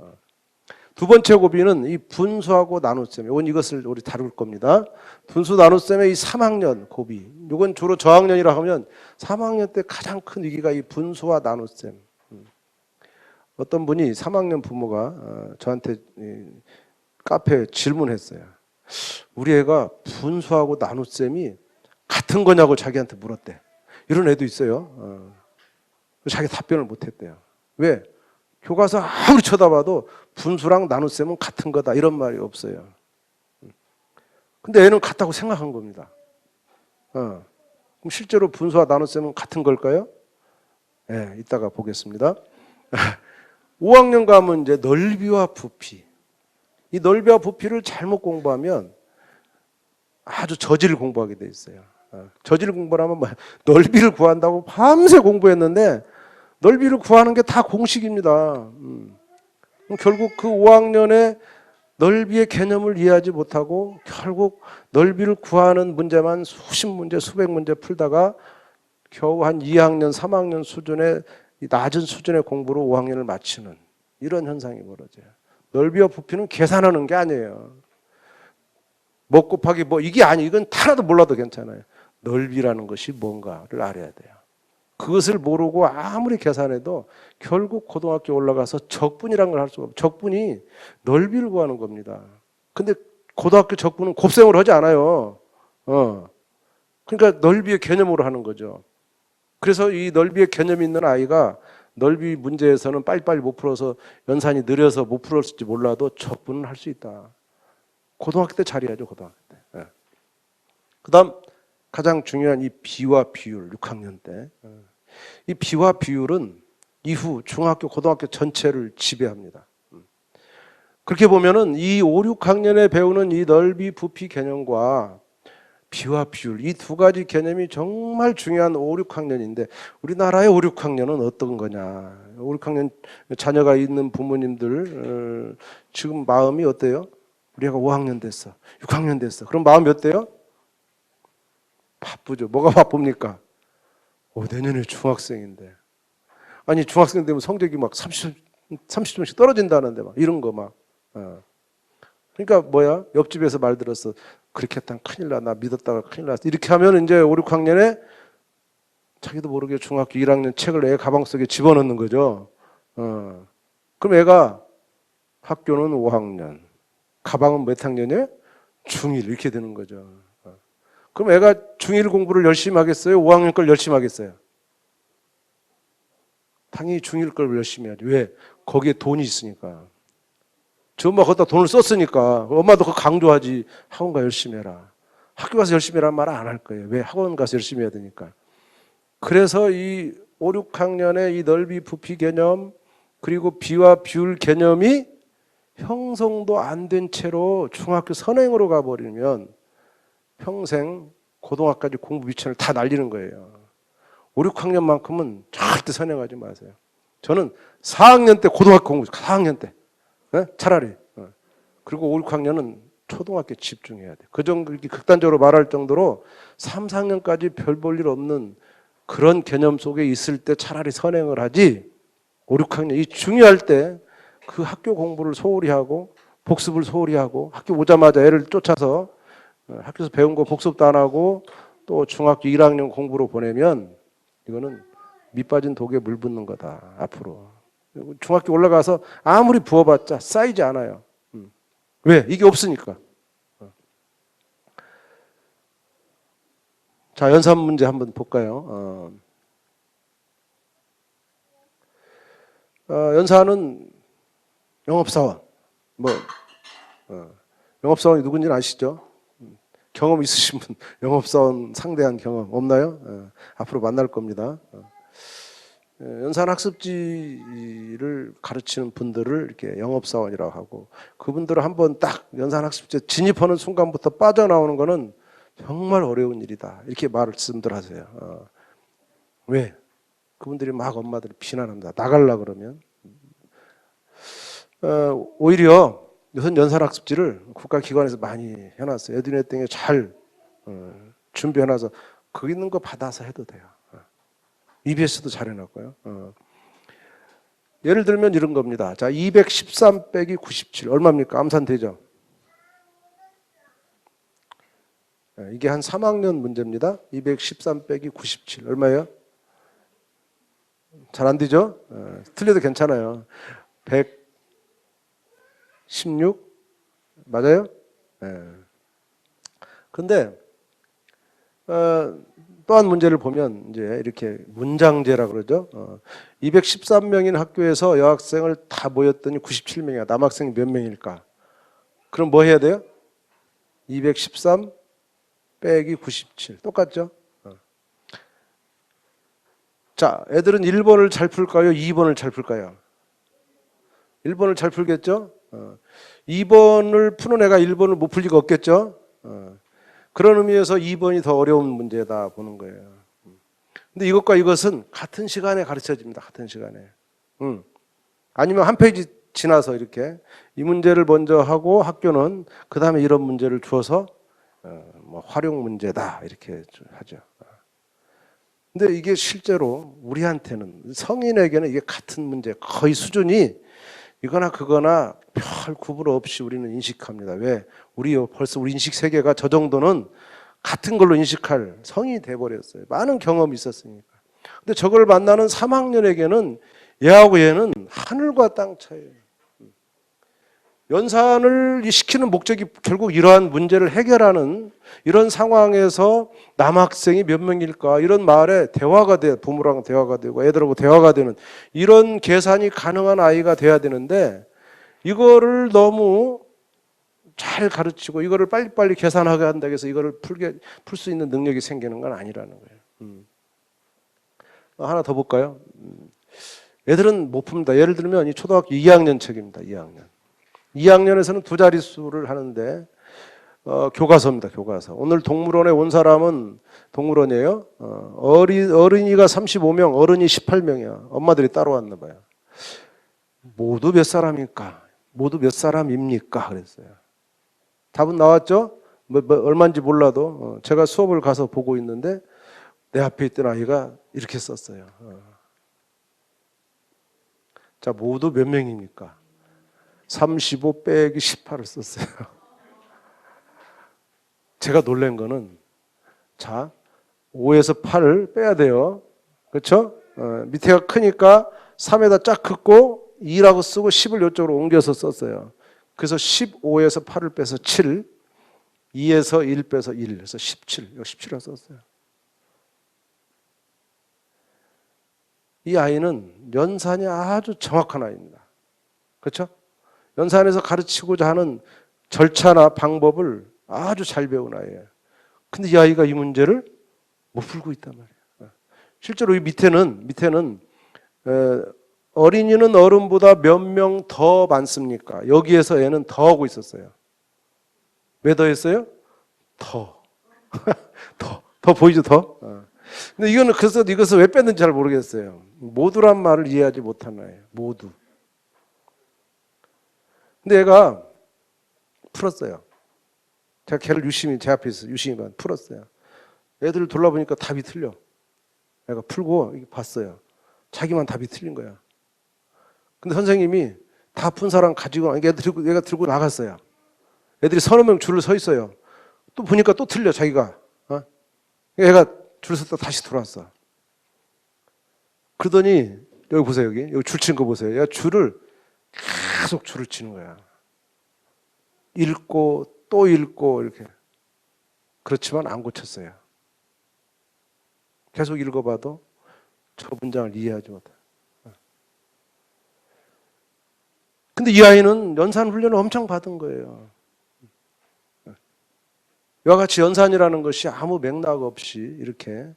[SPEAKER 1] 두 번째 고비는 이 분수하고 나눗셈. 이것을 우리 다룰 겁니다. 분수 나눗셈의 이 3학년 고비. 이건 주로 저학년이라 하면 3학년 때 가장 큰 위기가 이 분수와 나눗셈. 어떤 분이 3학년 부모가 저한테 카페에 질문했어요. 우리 애가 분수하고 나눗셈이 같은 거냐고 자기한테 물었대. 이런 애도 있어요. 자기 답변을 못했대요. 왜? 교과서 아무리 쳐다봐도 분수랑 나눗셈은 같은 거다 이런 말이 없어요. 근데 애는 같다고 생각한 겁니다. 그럼 실제로 분수와 나눗셈은 같은 걸까요? 네, 이따가 보겠습니다. 5학년 가면 이제 넓이와 부피. 이 넓이와 부피를 잘못 공부하면 아주 저질 공부하게 돼 있어요. 저질 공부를 하면 넓이를 구한다고 밤새 공부했는데 넓이를 구하는 게 다 공식입니다. 결국 그 5학년에 넓이의 개념을 이해하지 못하고 결국 넓이를 구하는 문제만 수십 문제, 수백 문제 풀다가 겨우 한 2학년, 3학년 수준의 낮은 수준의 공부로 5학년을 마치는 이런 현상이 벌어져요. 넓이와 부피는 계산하는 게 아니에요. 뭐 곱하기 뭐 이게 아니 이건 하나도 몰라도 괜찮아요. 넓이라는 것이 뭔가를 알아야 돼요. 그것을 모르고 아무리 계산해도 결국 고등학교 올라가서 적분이라는 걸 할 수가 없어요. 적분이 넓이를 구하는 겁니다. 근데 고등학교 적분은 곱셈으로 하지 않아요. 그러니까 넓이의 개념으로 하는 거죠. 그래서 이 넓이의 개념이 있는 아이가 넓이 문제에서는 빨리빨리 못 풀어서 연산이 느려서 못 풀었을지 몰라도 적분은 할 수 있다. 고등학교 때 잘해야죠. 고등학교 때. 그다음 가장 중요한 이 비와 비율 6학년 때. 이 비와 비율은 이후 중학교, 고등학교 전체를 지배합니다. 그렇게 보면은 이 5, 6학년에 배우는 이 넓이, 부피 개념과 비와 비율 이 두 가지 개념이 정말 중요한 5, 6학년인데 우리나라의 5, 6학년은 어떤 거냐? 5, 6학년 자녀가 있는 부모님들 지금 마음이 어때요? 우리 애가 5학년 됐어, 6학년 됐어. 그럼 마음이 어때요? 바쁘죠. 뭐가 바쁩니까? 내년에 중학생인데. 아니 중학생 되면 성적이 막 30점씩 떨어진다는데 막 이런 거 막. 그러니까 뭐야? 옆집에서 말 들었어. 그렇게 했다면 큰일 나. 나 믿었다가 큰일 났어. 이렇게 하면 이제 5, 6학년에 자기도 모르게 중학교 1학년 책을 애 가방 속에 집어넣는 거죠. 그럼 애가 학교는 5학년, 가방은 몇 학년이에요? 중1 이렇게 되는 거죠. 그럼 애가 중1 공부를 열심히 하겠어요? 5학년 걸 열심히 하겠어요? 당연히 중1 걸 열심히 하죠. 왜? 거기에 돈이 있으니까. 저 엄마 거기다 돈을 썼으니까 엄마도 그거 강조하지. 학원 가 열심히 해라. 학교 가서 열심히 해라는 말 안 할 거예요. 왜? 학원 가서 열심히 해야 되니까. 그래서 이 5, 6학년의 이 넓이 부피 개념 그리고 비와 비율 개념이 형성도 안 된 채로 중학교 선행으로 가버리면 평생 고등학교까지 공부 미천을 다 날리는 거예요. 5, 6학년만큼은 절대 선행하지 마세요. 저는 4학년 때 고등학교 공부, 4학년 때 차라리. 그리고 5, 6학년은 초등학교에 집중해야 돼. 그 정도 극단적으로 말할 정도로 3, 4학년까지 별 볼 일 없는 그런 개념 속에 있을 때 차라리 선행을 하지 5, 6학년 이 중요할 때 그 학교 공부를 소홀히 하고 복습을 소홀히 하고 학교 오자마자 애를 쫓아서 학교에서 배운 거 복습도 안 하고 또 중학교 1학년 공부로 보내면 이거는 밑 빠진 독에 물 붓는 거다. 앞으로. 중학교 올라가서 아무리 부어봤자 쌓이지 않아요. 왜? 이게 없으니까. 자, 연산 문제 한번 볼까요? 연산은 영업사원. 뭐 영업사원이 누군지는 아시죠? 경험 있으신 분, 영업사원 상대한 경험 없나요? 앞으로 만날 겁니다. 연산학습지를 가르치는 분들을 이렇게 영업사원이라고 하고, 그분들을 한번 딱 연산학습지에 진입하는 순간부터 빠져나오는 거는 정말 어려운 일이다, 이렇게 말씀들 하세요. 왜? 그분들이 막 엄마들을 비난합니다. 나갈라 그러면. 오히려 요새 연산학습지를 국가기관에서 많이 해놨어요. 에듀넷 등에 잘 준비해놔서 거기 있는 거 받아서 해도 돼요. EBS도 잘 해놨고요. 예를 들면 이런 겁니다. 자, 213 빼기 97 얼마입니까? 암산되죠? 이게 한 3학년 문제입니다. 213 빼기 97 얼마예요? 잘 안 되죠? 틀려도 괜찮아요. 116 맞아요? 그런데 또 한 문제를 보면 이제 이렇게 문장제라 그러죠. 213명인 학교에서 여학생을 다 모였더니 97명이야. 남학생이 몇 명일까? 그럼 뭐 해야 돼요? 213 빼기 97 똑같죠? 자, 애들은 1번을 잘 풀까요? 2번을 잘 풀까요? 1번을 잘 풀겠죠? 2번을 푸는 애가 1번을 못 풀 리가 없겠죠? 그런 의미에서 2번이 더 어려운 문제다 보는 거예요. 근데 이것과 이것은 같은 시간에 가르쳐집니다. 같은 시간에. 아니면 한 페이지 지나서 이렇게 이 문제를 먼저 하고 학교는 그 다음에 이런 문제를 주어서 뭐 활용 문제다 이렇게 하죠. 근데 이게 실제로 우리한테는, 성인에게는 이게 같은 문제, 거의 수준이 이거나 그거나 별 구분 없이 우리는 인식합니다. 왜? 벌써 우리 인식 세계가 저 정도는 같은 걸로 인식할 성인이 돼버렸어요. 많은 경험이 있었으니까. 근데 저걸 만나는 3학년에게는 얘하고 얘는 하늘과 땅 차이예요. 연산을 시키는 목적이 결국 이러한 문제를 해결하는, 이런 상황에서 남학생이 몇 명일까, 이런 말에 대화가 돼, 부모랑 대화가 되고 애들하고 대화가 되는 이런 계산이 가능한 아이가 돼야 되는데, 이거를 너무 잘 가르치고 이거를 빨리빨리 계산하게 한다고 해서 이거를 풀 수 있는 능력이 생기는 건 아니라는 거예요. 하나 더 볼까요? 애들은 못 풉니다. 예를 들면 이 초등학교 2학년 책입니다. 2학년. 2학년에서는 두 자릿수를 하는데 교과서입니다. 교과서. 오늘 동물원에 온 사람은 동물원이에요. 어린이가 35명, 어른이 18명이야. 엄마들이 따로 왔나 봐요. 모두 몇 사람입니까? 모두 몇 사람입니까? 그랬어요. 답은 나왔죠? 얼마인지 몰라도 제가 수업을 가서 보고 있는데 내 앞에 있던 아이가 이렇게 썼어요. 자, 모두 몇 명입니까? 35 빼기 18을 썼어요. 제가 놀란 거는, 자, 5에서 8을 빼야 돼요. 그렇죠? 밑에가 크니까 3에다 쫙 긋고 2라고 쓰고 10을 이쪽으로 옮겨서 썼어요. 그래서 15에서 8을 빼서 7, 2에서 1 빼서 1, 그래서 17, 이거 17을 썼어요. 이 아이는 연산이 아주 정확한 아이입니다. 그렇죠? 연산에서 가르치고자 하는 절차나 방법을 아주 잘 배운 아이예요. 근데 이 아이가 이 문제를 못 풀고 있단 말이에요. 실제로 이 밑에는 어린이는 어른보다 몇 명 더 많습니까? 여기에서 얘는 더 하고 있었어요. 왜 더 했어요? 더. 더 보이죠, 더? 근데 그래서 이것을 왜 뺐는지 잘 모르겠어요. 모두란 말을 이해하지 못한 아이예요. 모두. 근데 얘가 풀었어요. 제가 걔를 제 앞에서 유심히 풀었어요. 애들을 돌아보니까 답이 틀려. 애가 풀고 봤어요. 자기만 답이 틀린 거야. 근데 선생님이 다 푼 사람 가지고 얘가 들고 나갔어요. 애들이 서너 명 줄을 서 있어요. 또 보니까 또 틀려, 자기가. 얘가 줄 섰다 다시 돌아왔어. 그러더니 여기 보세요. 여기 줄 친 거 보세요. 얘가 계속 줄을 치는 거야. 읽고 또 읽고 이렇게. 그렇지만 안 고쳤어요. 계속 읽어봐도 저 문장을 이해하지 못해. 근데 이 아이는 연산 훈련을 엄청 받은 거예요. 이와 같이 연산이라는 것이 아무 맥락 없이 이렇게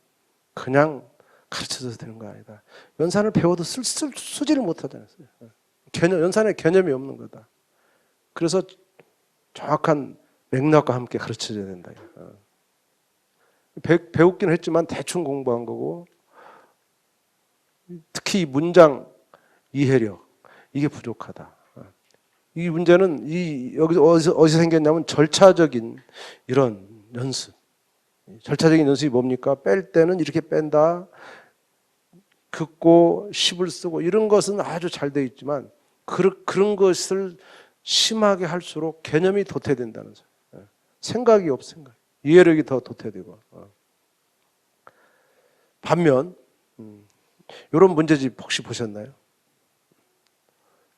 [SPEAKER 1] 그냥 가르쳐줘도 되는 거 아니다. 연산을 배워도 쓰지를 못하잖아요. 연산의 개념이 없는 거다. 그래서 정확한 맥락과 함께 가르쳐줘야 된다. 배웠긴 했지만 대충 공부한 거고, 특히 문장 이해력, 이게 부족하다. 이 문제는 여기서 어디서 생겼냐면 절차적인 이런 연습. 절차적인 연습이 뭡니까? 뺄 때는 이렇게 뺀다. 긋고 십을 쓰고 이런 것은 아주 잘 되어 있지만 그런 것을 심하게 할수록 개념이 도태된다는 소리예요. 생각이 없어. 이해력이 더 도태되고. 반면 이런 문제집 혹시 보셨나요?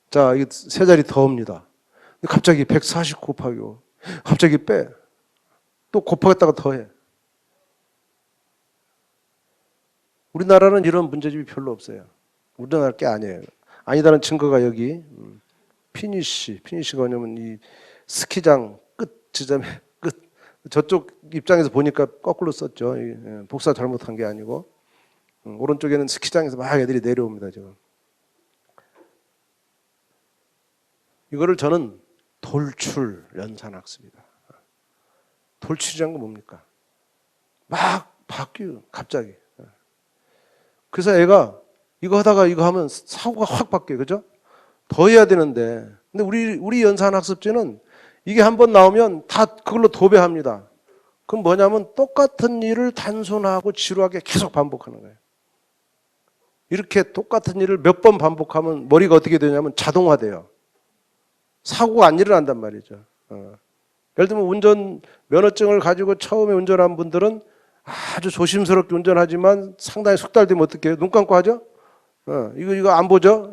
[SPEAKER 1] 자, 이게 세 자리 더합니다. 갑자기 140 곱하기 5. 갑자기 빼. 또 곱하겠다가 더해. 우리나라는 이런 문제집이 별로 없어요. 우리나라 게 아니에요. 아니다는 증거가 여기 피니시가 뭐냐면 이 스키장 끝 지점에 끝. 저쪽 입장에서 보니까 거꾸로 썼죠. 복사 잘못한 게 아니고 오른쪽에는 스키장에서 막 애들이 내려옵니다. 지금. 이거를 저는 돌출 연산학습이다. 돌출이란 건 뭡니까? 막 바뀌어요. 갑자기. 그래서 애가 이거 하다가 이거 하면 사고가 확 바뀌어요. 그죠? 더 해야 되는데. 근데 우리 연산학습지는 이게 한번 나오면 다 그걸로 도배합니다. 그럼 뭐냐면 똑같은 일을 단순하고 지루하게 계속 반복하는 거예요. 이렇게 똑같은 일을 몇 번 반복하면 머리가 어떻게 되냐면 자동화돼요. 사고가 안 일어난단 말이죠. 예를 들면 운전 면허증을 가지고 처음에 운전한 분들은 아주 조심스럽게 운전하지만 상당히 숙달되면 어떻게 해요? 눈 감고 하죠? 이거 안 보죠?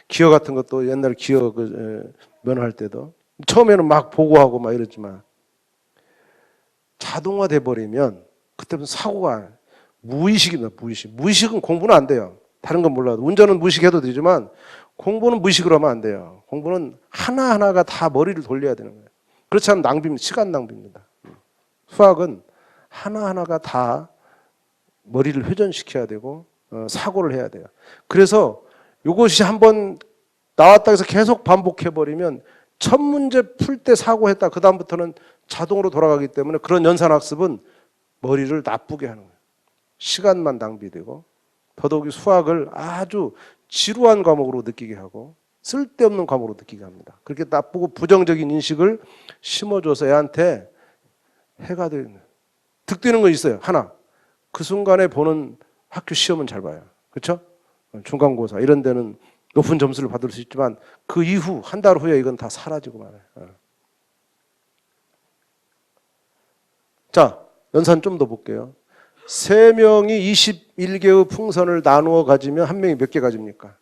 [SPEAKER 1] 기어 같은 것도 옛날 기어 면허할 때도 처음에는 막 보고하고 막 이랬지만 자동화돼 버리면 그때부터 사고가 무의식입니다. 무의식은 공부는 안 돼요. 다른 건 몰라도 운전은 무의식해도 되지만 공부는 무의식으로 하면 안 돼요. 공부는 하나하나가 다 머리를 돌려야 되는 거예요. 그렇지 않으면 낭비입니다. 시간 낭비입니다. 수학은 하나하나가 다 머리를 회전시켜야 되고 사고를 해야 돼요. 그래서 이것이 한번 나왔다 해서 계속 반복해버리면 첫 문제 풀 때 사고했다. 그 다음부터는 자동으로 돌아가기 때문에 그런 연산학습은 머리를 나쁘게 하는 거예요. 시간만 낭비되고 더더욱이 수학을 아주 지루한 과목으로 느끼게 하고 쓸데없는 과목으로 느끼게 합니다. 그렇게 나쁘고 부정적인 인식을 심어줘서 애한테 해가 되는 득되는 거 있어요. 하나. 그 순간에 보는 학교 시험은 잘 봐요. 그렇죠? 중간고사 이런 데는 높은 점수를 받을 수 있지만 그 이후 한 달 후에 이건 다 사라지고 말아요. 자, 연산 좀 더 볼게요. 3명이 21개의 풍선을 나누어 가지면 한 명이 몇 개 가집니까?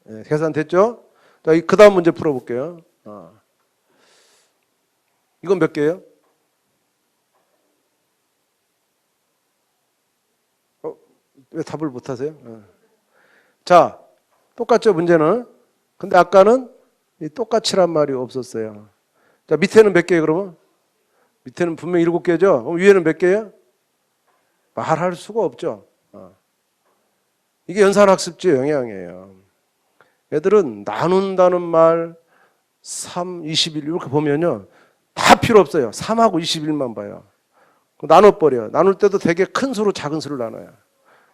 [SPEAKER 1] 네, 계산됐죠? 자, 그 다음 문제 풀어볼게요. 이건 몇 개예요? 왜 답을 못하세요? 자, 똑같죠 문제는. 근데 아까는 이 똑같이란 말이 없었어요. 자, 밑에는 몇 개예요 그러면? 밑에는 분명히 7개죠? 그럼 위에는 몇 개예요? 말할 수가 없죠. 이게 연산학습지의 영향이에요. 애들은 나눈다는 말 3, 21 이렇게 보면요 다 필요 없어요. 3하고 21만 봐요. 나눠버려요. 나눌 때도 되게 큰 수로 작은 수를 나눠요.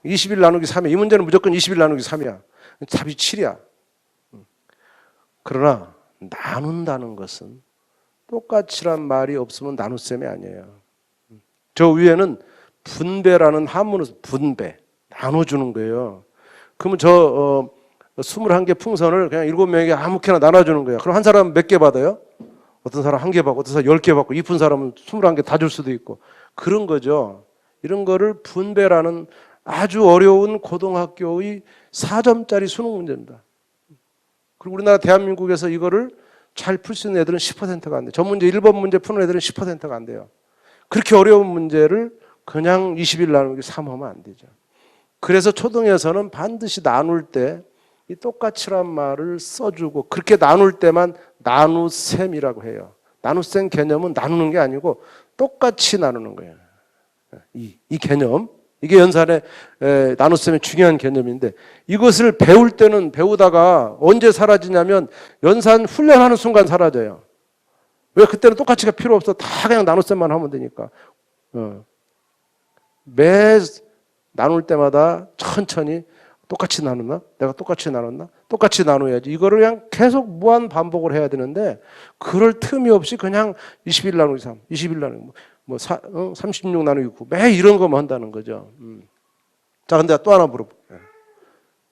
[SPEAKER 1] 21 나누기 3이야. 이 문제는 무조건 21 나누기 3이야. 답이 7이야. 그러나 나눈다는 것은 똑같이란 말이 없으면 나눗셈이 아니에요. 저 위에는 분배라는 한문을 분배, 나눠주는 거예요. 그러면 저 21개 풍선을 그냥 7명에게 아무렇게나 나눠주는 거예요. 그럼 한 사람은 몇 개 받아요? 어떤 사람 1개 받고 어떤 사람 10개 받고 이쁜 사람은 21개 다 줄 수도 있고 그런 거죠. 이런 거를 분배라는 아주 어려운 고등학교의 4점짜리 수능 문제입니다. 그리고 우리나라 대한민국에서 이거를 잘 풀 수 있는 애들은 10%가 안 돼요. 저 문제 1번 문제 푸는 애들은 10%가 안 돼요. 그렇게 어려운 문제를 그냥 21 나누기 3 하면 안 되죠. 그래서 초등에서는 반드시 나눌 때 이 똑같이란 말을 써주고 그렇게 나눌 때만 나누셈이라고 해요. 나누셈 개념은 나누는 게 아니고 똑같이 나누는 거예요. 이 개념, 이게 연산의 나누셈의 중요한 개념인데 이것을 배울 때는 배우다가 언제 사라지냐면 연산 훈련하는 순간 사라져요. 왜? 그때는 똑같이가 필요 없어. 다 그냥 나누셈만 하면 되니까. 매 나눌 때마다 천천히 똑같이 나누나? 내가 똑같이 나눴나? 똑같이 나눠야지. 이거를 그냥 계속 무한 반복을 해야 되는데 그럴 틈이 없이 그냥 21 나누기 3, 21 나누기 36 나누기 9 매 이런 거만 한다는 거죠. 자, 근데 또 하나 물어볼게요.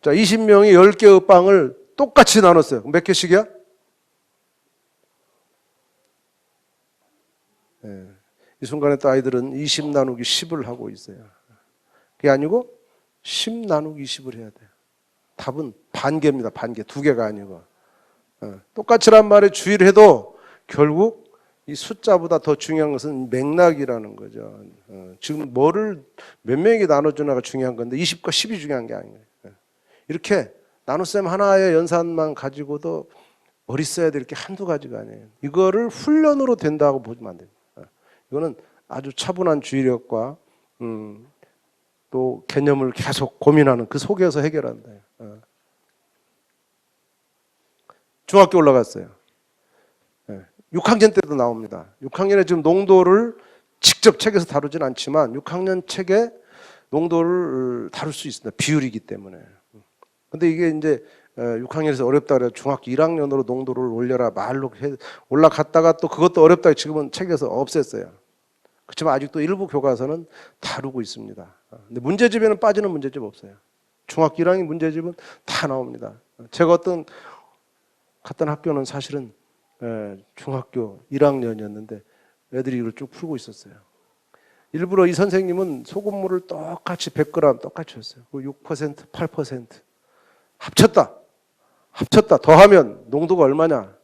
[SPEAKER 1] 자, 20명이 10개의 빵을 똑같이 나눴어요. 몇 개씩이야? 네. 이 순간에 또 아이들은 20 나누기 10을 하고 있어요. 그게 아니고 10 나누기 20을 해야 돼요. 답은 반개입니다. 반개. 2개가 아니고. 똑같이란 말에 주의를 해도 결국 이 숫자보다 더 중요한 것은 맥락이라는 거죠. 지금 뭐를 몇 명이 나눠주나가 중요한 건데 20과 10이 중요한 게 아니에요. 이렇게 나눗셈 하나의 연산만 가지고도 머리 써야 될 게 한두 가지가 아니에요. 이거를 훈련으로 된다고 보시면 안 됩니다. 이거는 아주 차분한 주의력과 또 개념을 계속 고민하는 그 속에서 해결한다. 중학교 올라갔어요. 6학년 때도 나옵니다. 6학년에 지금 농도를 직접 책에서 다루진 않지만 6학년 책에 농도를 다룰 수 있습니다. 비율이기 때문에. 근데 이게 이제 6학년에서 어렵다 그래서 중학교 1학년으로 농도를 올려라 말로 올라갔다가 또 그것도 어렵다 지금은 책에서 없앴어요. 그렇지만 아직도 일부 교과서는 다루고 있습니다. 근데 문제집에는 빠지는 문제집 없어요. 중학교 1학년 문제집은 다 나옵니다. 제가 갔던 학교는 사실은 중학교 1학년이었는데 애들이 이걸 쭉 풀고 있었어요. 일부러 이 선생님은 소금물을 똑같이 100g 똑같이 줬어요. 6%, 8% 합쳤다 더하면 농도가 얼마냐.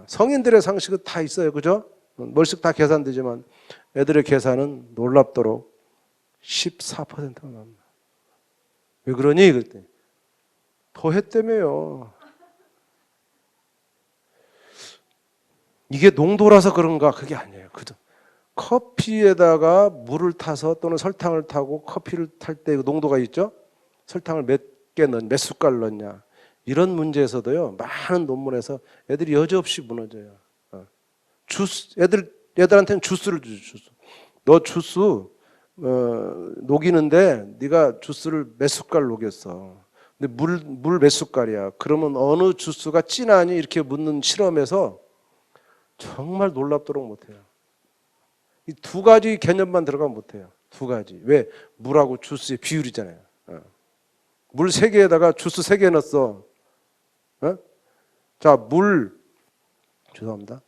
[SPEAKER 1] 성인들의 상식은 다 있어요. 그죠? 멀쓱 다 계산되지만 애들의 계산은 놀랍도록 14%가 나옵니다. 왜 그러니? 그랬더니 더 했다며요. 이게 농도라서 그런가? 그게 아니에요. 그죠? 커피에다가 물을 타서 또는 설탕을 타고 커피를 탈 때 농도가 있죠? 설탕을 몇 숟갈 넣냐. 이런 문제에서도요, 많은 논문에서 애들이 여지없이 무너져요. 주스, 애들한테는 주스를 주죠, 주스. 너 주스, 녹이는데 네가 주스를 몇 숟갈 녹였어. 근데 물 몇 숟갈이야. 그러면 어느 주스가 진하니? 이렇게 묻는 실험에서 정말 놀랍도록 못해요. 이 두 가지 개념만 들어가면 못해요. 두 가지. 왜? 물하고 주스의 비율이잖아요. 물 3개에다가 주스 3개 넣었어. 자, 죄송합니다.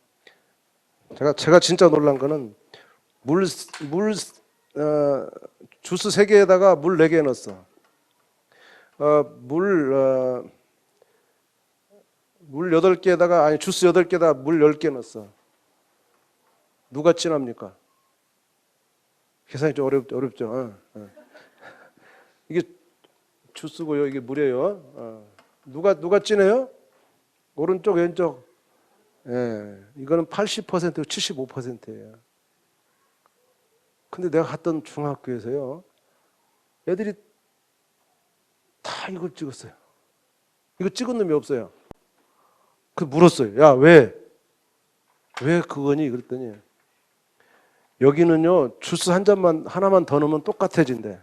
[SPEAKER 1] 제가 진짜 놀란 거는 주스 3개에다가 물 4개 넣었어. 물 8개에다가 주스 8개에다가 물 10개 넣었어. 누가 진합니까? 계산이 좀 어렵죠. 이게 주스고요. 이게 물이에요. 누가 진해요? 오른쪽 왼쪽. 이거는 80% 75%예요. 근데 내가 갔던 중학교에서요. 애들이 다 이걸 찍었어요. 이거 찍은 놈이 없어요. 물었어요. 야, 왜 그거니? 그랬더니 여기는요, 주스 하나만 더 넣으면 똑같아진대.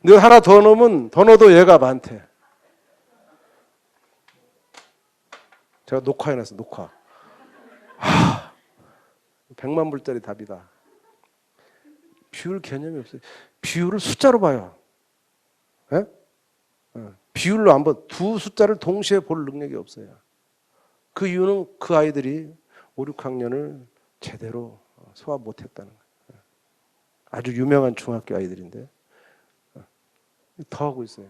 [SPEAKER 1] 근데 하나 더 넣어도 얘가 많대. 제가 녹화해놨어, 녹화. 100만 불짜리 답이다. 비율 개념이 없어요. 비율을 숫자로 봐요. 예? 비율로 한번 두 숫자를 동시에 볼 능력이 없어요. 그 이유는 그 아이들이 5, 6학년을 제대로 소화 못했다는 거예요. 아주 유명한 중학교 아이들인데 더 하고 있어요.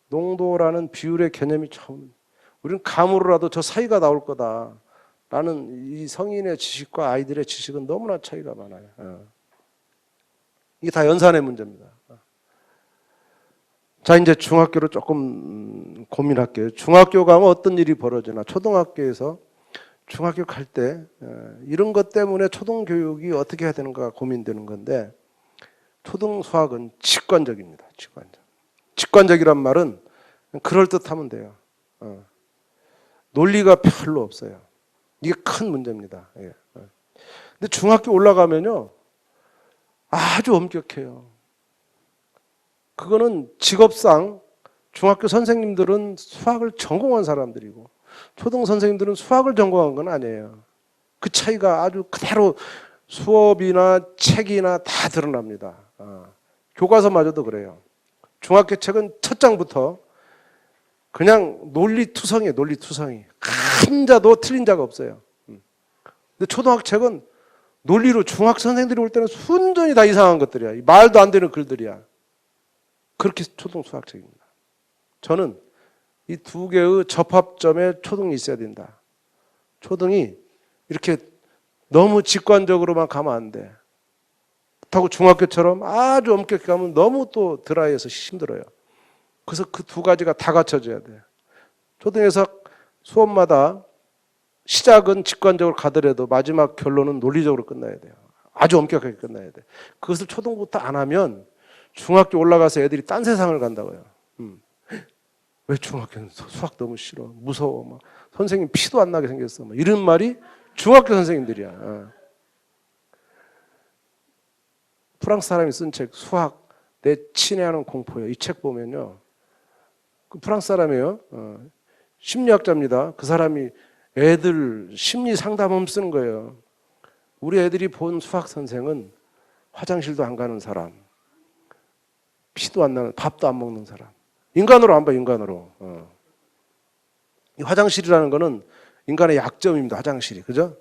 [SPEAKER 1] 농도라는 비율의 개념이 처음. 우리는 감으로라도 저 사이가 나올 거다라는 이 성인의 지식과 아이들의 지식은 너무나 차이가 많아요. 이게 다 연산의 문제입니다. 자, 이제 중학교로 조금 고민할게요. 중학교 가면 어떤 일이 벌어지나. 초등학교에서 중학교 갈 때 이런 것 때문에 초등교육이 어떻게 해야 되는가 고민되는 건데, 초등수학은 직관적입니다. 직관적이란 말은 그럴듯하면 돼요. 논리가 별로 없어요. 이게 큰 문제입니다. 근데 중학교 올라가면요, 아주 엄격해요. 그거는 직업상 중학교 선생님들은 수학을 전공한 사람들이고 초등 선생님들은 수학을 전공한 건 아니에요. 그 차이가 아주 그대로 수업이나 책이나 다 드러납니다. 교과서마저도 그래요. 중학교 책은 첫 장부터 그냥 논리투성이에요. 논리투성이. 한 자도 틀린 자가 없어요. 근데 초등학교 책은 논리로 중학 선생들이 올 때는 순전히 다 이상한 것들이야. 말도 안 되는 글들이야. 그렇게 초등 수학책입니다. 저는 이 두 개의 접합점에 초등이 있어야 된다. 초등이 이렇게 너무 직관적으로만 가면 안 돼. 그렇다고 중학교처럼 아주 엄격히 가면 너무 또 드라이해서 힘들어요. 그래서 그 두 가지가 다 갖춰져야 돼. 초등에서 수업마다 시작은 직관적으로 가더라도 마지막 결론은 논리적으로 끝나야 돼요. 아주 엄격하게 끝나야 돼. 그것을 초등부터 안 하면 중학교 올라가서 애들이 딴 세상을 간다고요. 왜 중학교는 수학 너무 싫어, 무서워, 막 선생님 피도 안 나게 생겼어, 막 이런 말이 중학교 선생님들이야. 프랑스 사람이 쓴 책 수학 내 친애하는 공포요. 이 책 보면요, 그 프랑스 사람이에요. 심리학자입니다. 그 사람이 애들 심리 상담을 쓰는 거예요. 우리 애들이 본 수학 선생은 화장실도 안 가는 사람, 피도 안 나는, 밥도 안 먹는 사람. 인간으로 안 봐, 인간으로. 이 화장실이라는 거는 인간의 약점입니다. 화장실이. 그죠?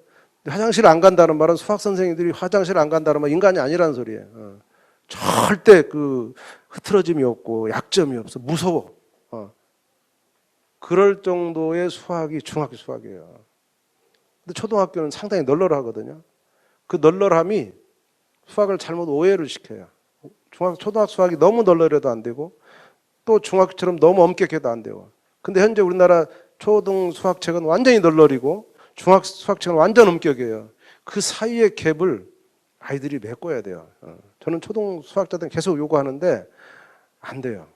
[SPEAKER 1] 화장실 안 간다는 말은 수학 선생님들이 화장실 안 간다는 말은 인간이 아니라는 소리예요. 절대 그 흐트러짐이 없고 약점이 없어. 무서워. 그럴 정도의 수학이 중학교 수학이에요. 근데 초등학교는 상당히 널널하거든요. 그 널널함이 수학을 잘못 오해를 시켜요. 초등학교 수학이 너무 널널해도 안 되고 또 중학교처럼 너무 엄격해도 안 되고. 근데 현재 우리나라 초등 수학책은 완전히 널널이고 중학 수학책은 완전 엄격해요. 그 사이의 갭을 아이들이 메꿔야 돼요. 저는 초등 수학자들은 계속 요구하는데 안 돼요.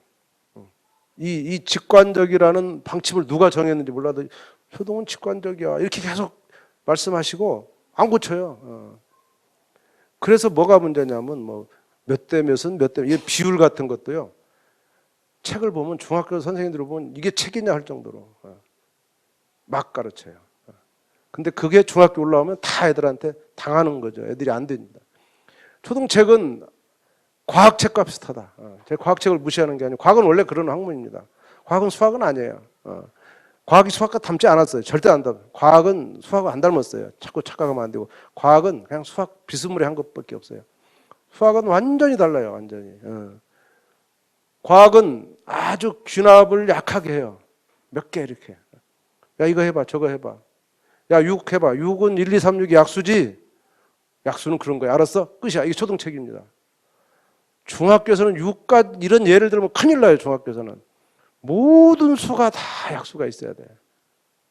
[SPEAKER 1] 이 직관적이라는 방침을 누가 정했는지 몰라도 초등은 직관적이야 이렇게 계속 말씀하시고 안 고쳐요. 그래서 뭐가 문제냐면 뭐 몇 대 몇은 몇 대, 이게 비율 같은 것도요. 책을 보면 중학교 선생님들을 보면 이게 책이냐 할 정도로 막 가르쳐요. 근데 그게 중학교 올라오면 다 애들한테 당하는 거죠. 애들이 안 됩니다. 초등책은 과학책과 비슷하다. 제가 과학책을 무시하는 게 아니고 과학은 원래 그런 학문입니다. 과학은 수학은 아니에요. 과학이 수학과 닮지 않았어요. 절대 안 닮아요. 과학은 수학과 안 닮았어요. 자꾸 착각하면 안 되고 과학은 그냥 수학 비스무리 한 것밖에 없어요. 수학은 완전히 달라요. 완전히. 과학은 아주 귀납을 약하게 해요. 몇 개 이렇게. 야 이거 해봐 저거 해봐. 야 6 해봐. 6은 1, 2, 3, 6이 약수지. 약수는 그런 거야. 알았어? 끝이야. 이게 초등책입니다. 중학교에서는 6과 이런 예를 들면 큰일 나요. 중학교에서는. 모든 수가 다 약수가 있어야 돼.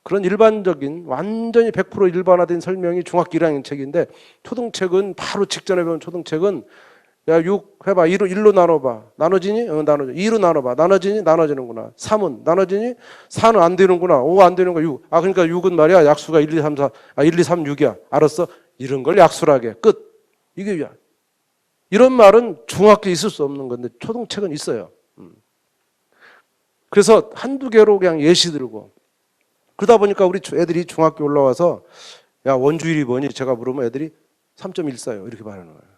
[SPEAKER 1] 그런 일반적인 완전히 100% 일반화된 설명이 중학교 1학년 책인데 초등책은 바로 직전에 배운 초등책은 야 6 해봐. 1로 나눠봐. 나눠지니? 나눠져. 2로 나눠봐. 나눠지니? 나눠지는구나. 3은 나눠지니? 4는 안 되는구나. 5 안 되는구나. 6. 그러니까 6은 말이야. 약수가 1, 2, 3, 4. 1, 2, 3, 6이야. 알았어? 이런 걸 약수라게. 끝. 이게 이런 말은 중학교에 있을 수 없는 건데 초등책은 있어요. 그래서 한두 개로 그냥 예시 들고 그러다 보니까 우리 애들이 중학교 올라와서 야 원주율이 뭐니? 제가 물으면 애들이 3.14요. 이렇게 말하는 거예요.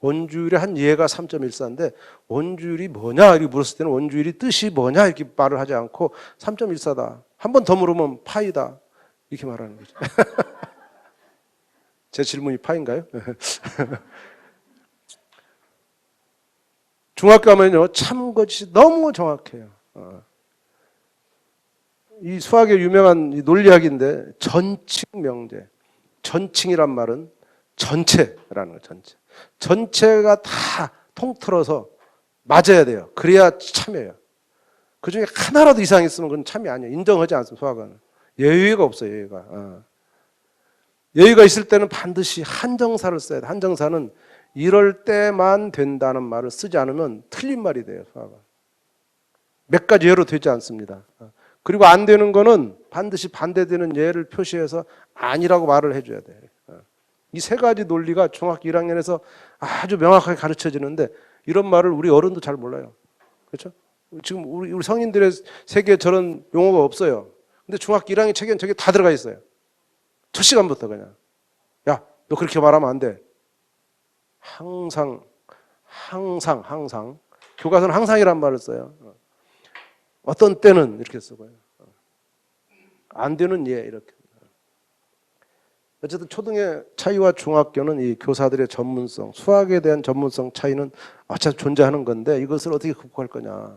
[SPEAKER 1] 원주율의 한 예가 3.14인데 원주율이 뭐냐? 이렇게 물었을 때는 원주율이 뜻이 뭐냐? 이렇게 말을 하지 않고 3.14다. 한 번 더 물으면 파이다. 이렇게 말하는 거죠. 제 질문이 파인가요? 중학교 가면요 참것이 너무 정확해요. 이 수학의 유명한 논리학인데 전칭 명제. 전칭이란 말은 전체라는 거예요. 전체가 다 통틀어서 맞아야 돼요. 그래야 참여해요. 그 중에 하나라도 이상 있으면 그건 참이 아니에요. 인정하지 않습니다. 수학은 여유가 없어요. 여유가. 여유가 있을 때는 반드시 한정사를 써야 돼. 한정사는 이럴 때만 된다는 말을 쓰지 않으면 틀린 말이 돼요. 수학은 몇 가지 예로 되지 않습니다. 그리고 안 되는 거는 반드시 반대되는 예를 표시해서 아니라고 말을 해줘야 돼. 이 세 가지 논리가 중학교 1학년에서 아주 명확하게 가르쳐지는데 이런 말을 우리 어른도 잘 몰라요. 그렇죠? 지금 우리 성인들의 세계에 저런 용어가 없어요. 근데 중학교 1학년 책에는 저게 다 들어가 있어요. 첫 시간부터 그냥. 야, 너 그렇게 말하면 안 돼. 항상. 교과서는 항상이란 말을 써요. 어떤 때는 이렇게 쓰고요. 안 되는 예, 이렇게. 어쨌든 초등의 차이와 중학교는 이 교사들의 전문성, 수학에 대한 전문성 차이는 어차피 존재하는 건데 이것을 어떻게 극복할 거냐.